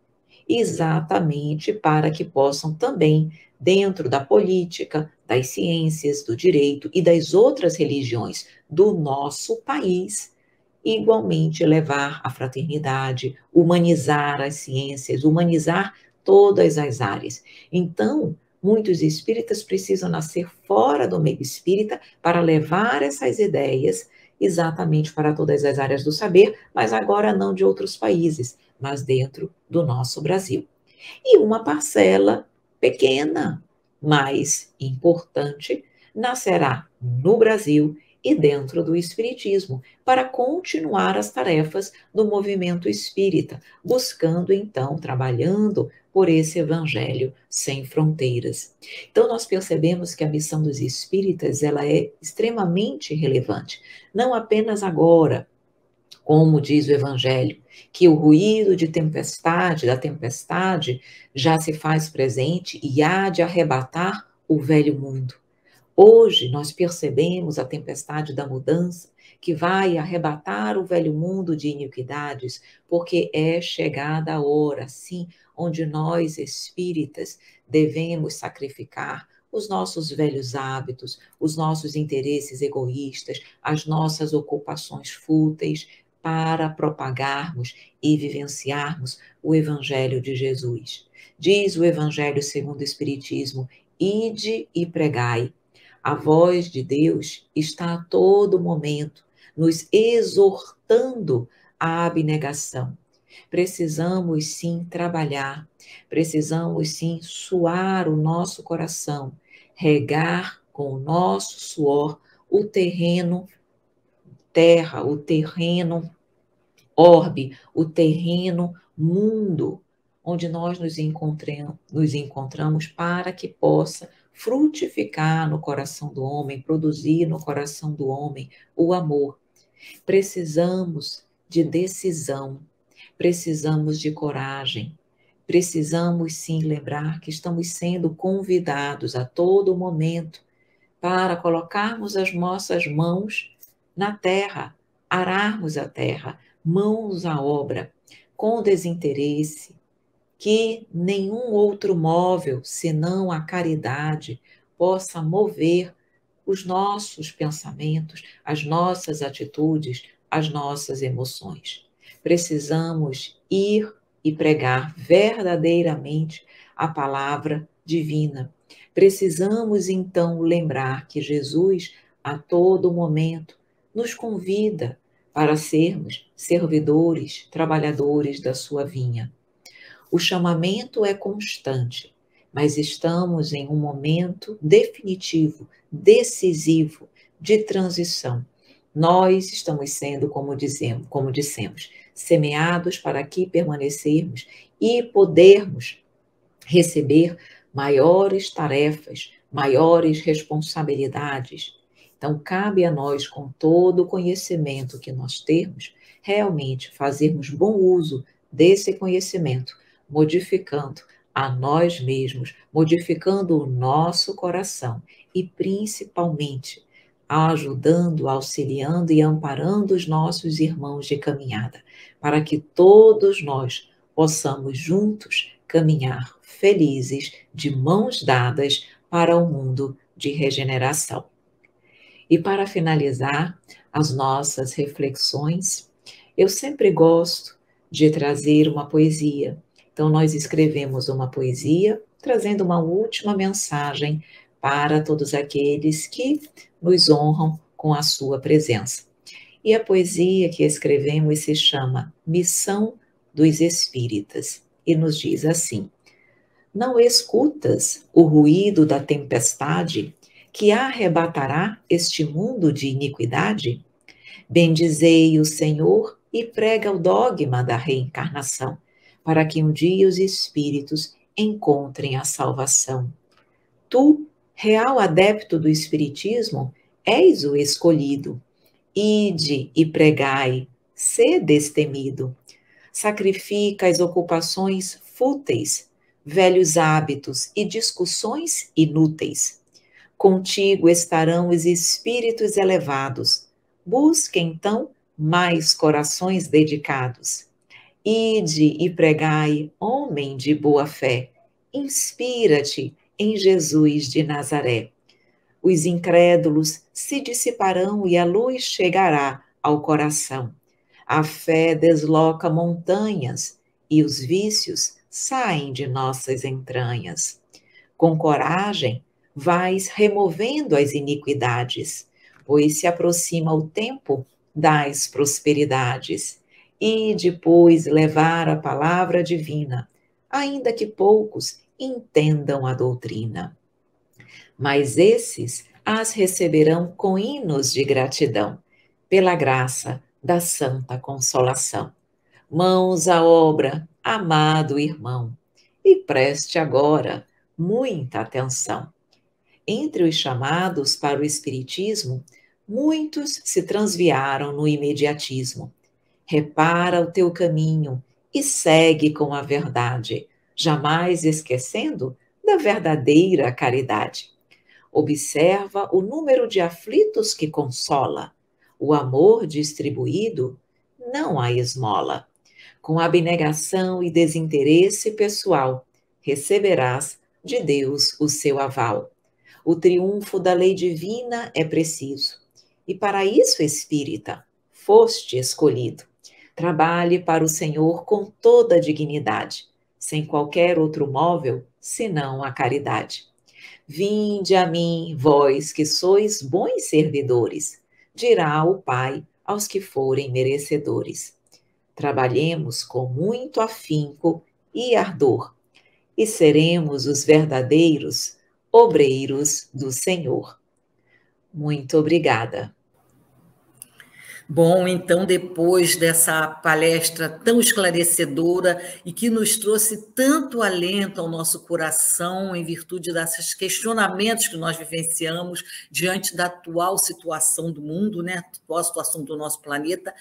S2: exatamente para que possam também, dentro da política, das ciências, do direito e das outras religiões do nosso país, igualmente levar a fraternidade, humanizar as ciências, humanizar todas as áreas. Então, muitos espíritas precisam nascer fora do meio espírita para levar essas ideias exatamente para todas as áreas do saber, mas agora não de outros países, mas dentro do nosso Brasil. E uma parcela pequena, mas importante, nascerá no Brasil e dentro do Espiritismo, para continuar as tarefas do movimento espírita, buscando então, trabalhando por esse evangelho sem fronteiras. Então nós percebemos que a missão dos espíritas, ela é extremamente relevante, não apenas agora, como diz o Evangelho, que o ruído de tempestade, da tempestade, já se faz presente e há de arrebatar o velho mundo. Hoje nós percebemos a tempestade da mudança que vai arrebatar o velho mundo de iniquidades, porque é chegada a hora, sim, onde nós espíritas devemos sacrificar os nossos velhos hábitos, os nossos interesses egoístas, as nossas ocupações fúteis, para propagarmos e vivenciarmos o Evangelho de Jesus. Diz o Evangelho segundo o Espiritismo: ide e pregai. A voz de Deus está a todo momento nos exortando à abnegação. Precisamos sim trabalhar, precisamos sim suar o nosso coração, regar com o nosso suor o terreno terra, o terreno orbe, o terreno mundo, onde nós nos encontramos para que possa frutificar no coração do homem, produzir no coração do homem o amor. Precisamos de decisão, precisamos de coragem, precisamos sim lembrar que estamos sendo convidados a todo momento para colocarmos as nossas mãos na terra, ararmos a terra, mãos à obra, com desinteresse, que nenhum outro móvel, senão a caridade, possa mover os nossos pensamentos, as nossas atitudes, as nossas emoções. Precisamos ir e pregar verdadeiramente a palavra divina. Precisamos então lembrar que Jesus, a todo momento, nos convida para sermos servidores, trabalhadores da sua vinha. O chamamento é constante, mas estamos em um momento definitivo, decisivo, de transição. Nós estamos sendo, como dissemos, semeados para aqui permanecermos e podermos receber maiores tarefas, maiores responsabilidades. Então, cabe a nós, com todo o conhecimento que nós temos, realmente fazermos bom uso desse conhecimento, modificando a nós mesmos, modificando o nosso coração e, principalmente, ajudando, auxiliando e amparando os nossos irmãos de caminhada, para que todos nós possamos juntos caminhar felizes, de mãos dadas, para o mundo de regeneração. E para finalizar as nossas reflexões, eu sempre gosto de trazer uma poesia. Então, nós escrevemos uma poesia, trazendo uma última mensagem para todos aqueles que nos honram com a sua presença. E a poesia que escrevemos se chama Missão dos Espíritas, e nos diz assim: não escutas o ruído da tempestade que arrebatará este mundo de iniquidade? Bendizei o Senhor e prega o dogma da reencarnação, para que um dia os espíritos encontrem a salvação. Tu, real adepto do espiritismo, és o escolhido. Ide e pregai, sê destemido. Sacrifica as ocupações fúteis, velhos hábitos e discussões inúteis. Contigo estarão os espíritos elevados. Busque, então, mais corações dedicados. Ide e pregai, homem de boa fé. Inspira-te em Jesus de Nazaré. Os incrédulos se dissiparão e a luz chegará ao coração. A fé desloca montanhas e os vícios saem de nossas entranhas. Com coragem, vais removendo as iniquidades, pois se aproxima o tempo das prosperidades. E depois levar a palavra divina, ainda que poucos entendam a doutrina. Mas esses as receberão com hinos de gratidão, pela graça da santa consolação. Mãos à obra, amado irmão, e preste agora muita atenção. Entre os chamados para o Espiritismo, muitos se transviaram no imediatismo. Repara o teu caminho e segue com a verdade, jamais esquecendo da verdadeira caridade. Observa o número de aflitos que consola. O amor distribuído não há esmola. Com abnegação e desinteresse pessoal, receberás de Deus o seu aval. O triunfo da lei divina é preciso. E para isso, espírita, foste escolhido. Trabalhe para o Senhor com toda a dignidade, sem qualquer outro móvel, senão a caridade. Vinde a mim, vós que sois bons servidores, dirá o Pai aos que forem merecedores. Trabalhemos com muito afinco e ardor, e seremos os verdadeiros obreiros do Senhor. Muito obrigada.
S1: Bom, então, depois dessa palestra tão esclarecedora e que nos trouxe tanto alento ao nosso coração em virtude desses questionamentos que nós vivenciamos diante da atual situação do mundo, né? A atual situação do nosso planeta,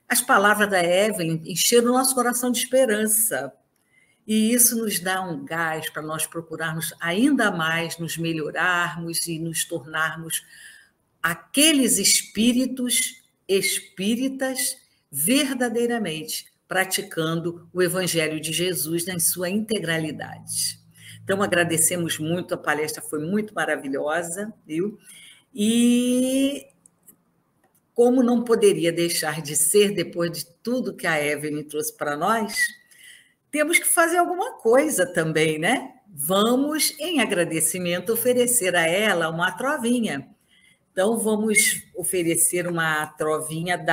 S1: as palavras da Evelyn encheram o nosso coração de esperança. E isso nos dá um gás para nós procurarmos ainda mais nos melhorarmos e nos tornarmos aqueles espíritas verdadeiramente praticando o Evangelho de Jesus em sua integralidade. Então, agradecemos muito, a palestra foi muito maravilhosa, viu? E como não poderia deixar de ser, depois de tudo que a Evelyn trouxe para nós, temos que fazer alguma coisa também, né? Vamos, em agradecimento, oferecer a ela uma trovinha. Então, vamos oferecer uma trovinha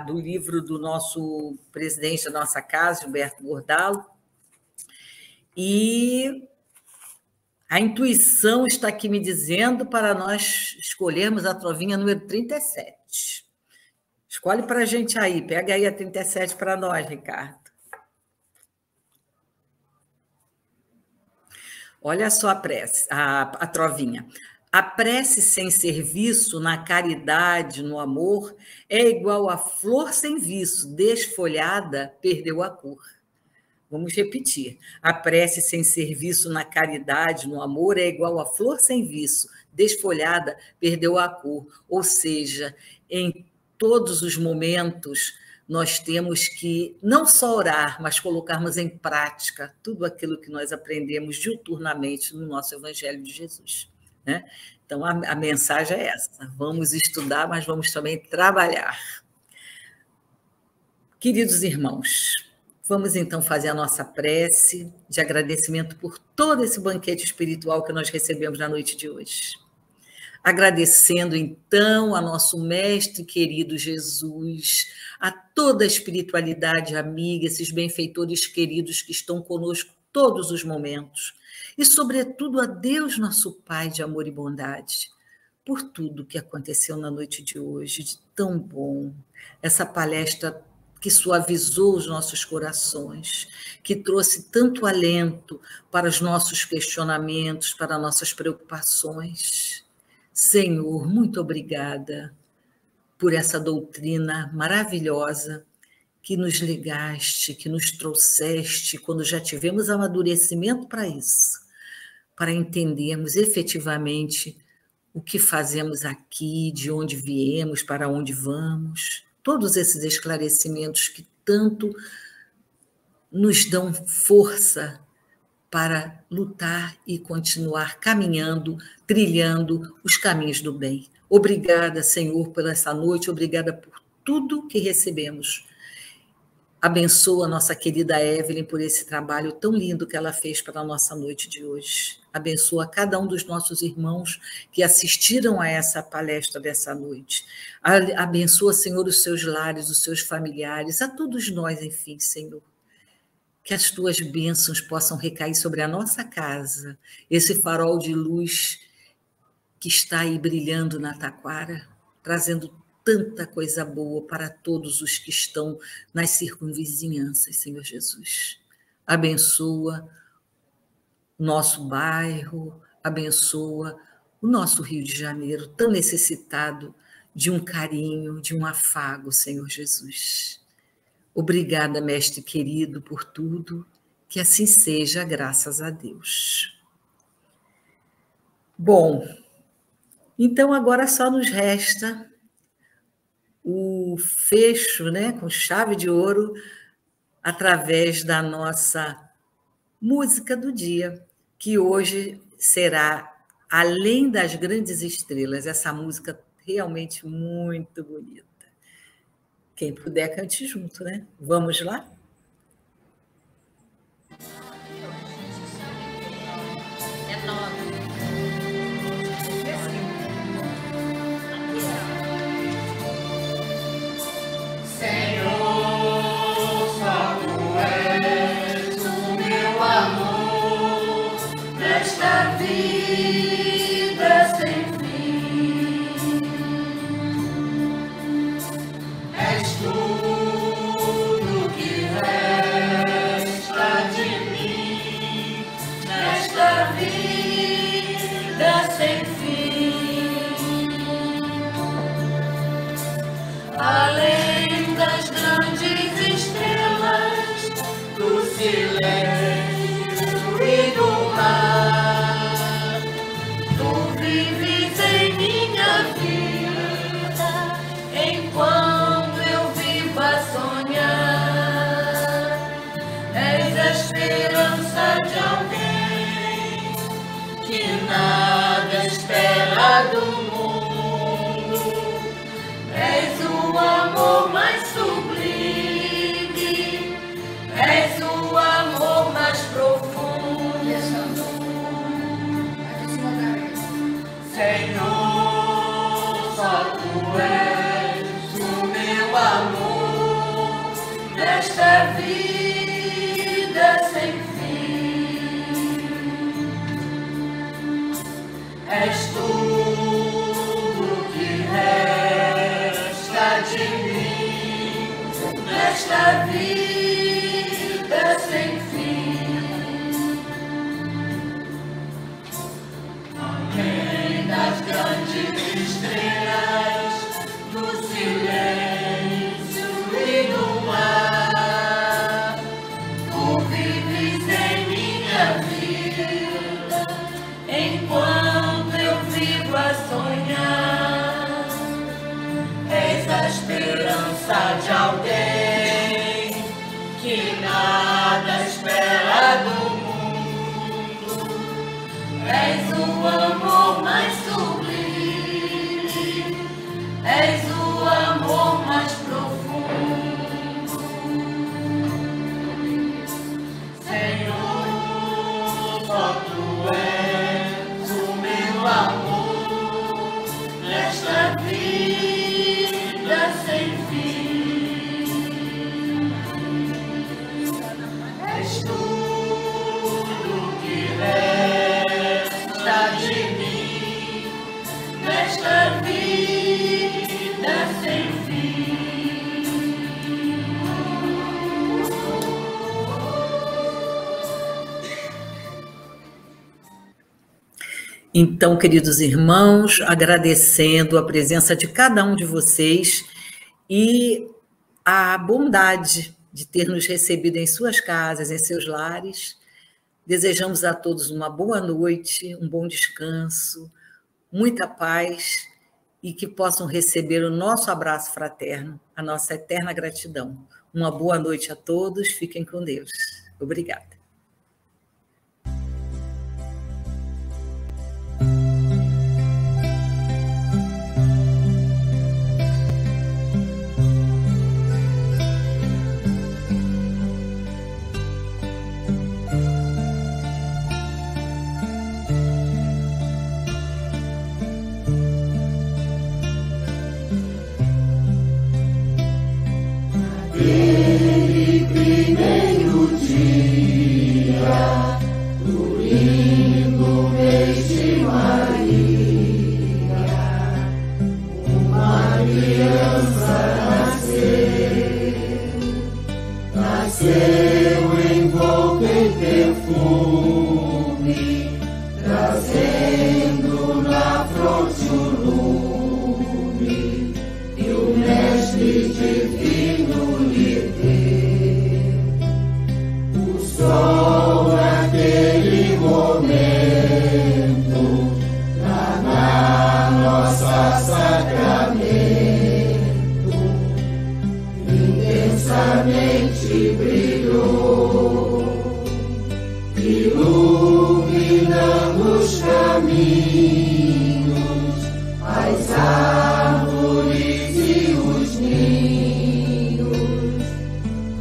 S1: do livro do nosso presidente da nossa casa, Gilberto Bordalo. E a intuição está aqui me dizendo para nós escolhermos a trovinha número 37. Escolhe para a gente aí, pega aí a 37 para nós, Ricardo. Olha só a prece, a trovinha. A prece sem serviço, na caridade, no amor, é igual a flor sem viço, desfolhada, perdeu a cor. Vamos repetir. A prece sem serviço, na caridade, no amor, é igual a flor sem viço, desfolhada, perdeu a cor. Ou seja, em todos os momentos, nós temos que não só orar, mas colocarmos em prática tudo aquilo que nós aprendemos diuturnamente no nosso Evangelho de Jesus. Né? Então, a mensagem é essa. Vamos estudar, mas vamos também trabalhar. Queridos irmãos, vamos então fazer a nossa prece de agradecimento por todo esse banquete espiritual que nós recebemos na noite de hoje. Agradecendo então a nosso mestre querido Jesus, a toda a espiritualidade amiga, esses benfeitores queridos que estão conosco todos os momentos, e sobretudo a Deus nosso Pai de amor e bondade, por tudo que aconteceu na noite de hoje, de tão bom, essa palestra que suavizou os nossos corações, que trouxe tanto alento para os nossos questionamentos, para nossas preocupações. Senhor, muito obrigada por essa doutrina maravilhosa que nos ligaste, que nos trouxeste, quando já tivemos amadurecimento para isso, para entendermos efetivamente o que fazemos aqui, de onde viemos, para onde vamos. Todos esses esclarecimentos que tanto nos dão força para lutar e continuar caminhando, trilhando os caminhos do bem. Obrigada, Senhor, por essa noite, obrigada por tudo que recebemos. Abençoa a nossa querida Evelyn por esse trabalho tão lindo que ela fez para a nossa noite de hoje. Abençoa cada um dos nossos irmãos que assistiram a essa palestra dessa noite. Abençoa, Senhor, os seus lares, os seus familiares, a todos nós, enfim, Senhor. Que as tuas bênçãos possam recair sobre a nossa casa, esse farol de luz que está aí brilhando na taquara, trazendo tanta coisa boa para todos os que estão nas circunvizinhanças, Senhor Jesus. Abençoa o nosso bairro, abençoa o nosso Rio de Janeiro, tão necessitado de um carinho, de um afago, Senhor Jesus. Obrigada, mestre querido, por tudo, que assim seja, graças a Deus. Bom, então agora só nos resta o fecho, né, com chave de ouro, através da nossa música do dia, que hoje será Além das Grandes Estrelas, essa música realmente muito bonita. Quem puder, cante junto, né? Vamos lá? É 9.
S3: Senhor, só tu és o meu amor nesta vida sem fim. És tudo que resta de mim nesta vida sem fim. Além das grandes estrelas do silêncio e do mar, tu vives em minha vida enquanto eu vivo a sonhar. És a esperança de alguém que nada espera do mundo. És o amor mais sublime, és o amor mais profundo. Senhor, só tu és o meu amor nesta vida sem fim. És tudo que resta de mim nesta vida sem fim. Além das grandes estrelas do silêncio e do mar, tu vives em minha vida enquanto eu vivo a sonhar. És a esperança de alguém que nada espera do mundo. És o amor mais sublime, és o amor mais profundo. Senhor, só tu és o meu amor nesta vida sem fim. És tudo que resta de mim nesta vida sem fim.
S1: Então, queridos irmãos, agradecendo a presença de cada um de vocês e a bondade de ter nos recebido em suas casas, em seus lares. Desejamos a todos uma boa noite, um bom descanso, muita paz e que possam receber o nosso abraço fraterno, a nossa eterna gratidão. Uma boa noite a todos, fiquem com Deus. Obrigada.
S3: Aquele primeiro dia do lindo mês de Maria, uma criança nasceu envolta em perfume, trazendo na fronte o lume que o Mestre Divino lhe deu. O sol naquele momento lá na nossa sacramento intensamente brilhou, iluminando os caminhos, as árvores e os ninhos,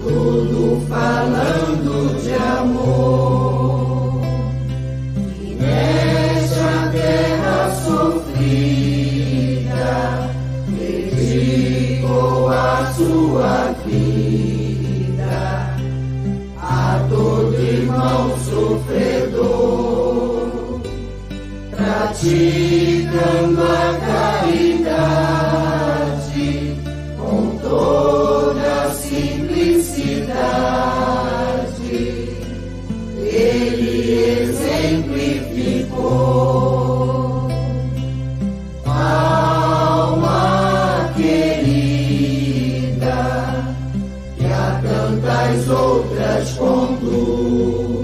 S3: tudo falando de amor. E nesta terra sofrida dedicou a sua vida a todo irmão sofredor, praticando a caridade com toda a simplicidade. Ele exemplificou. Alma querida, que a tantas outras conduz.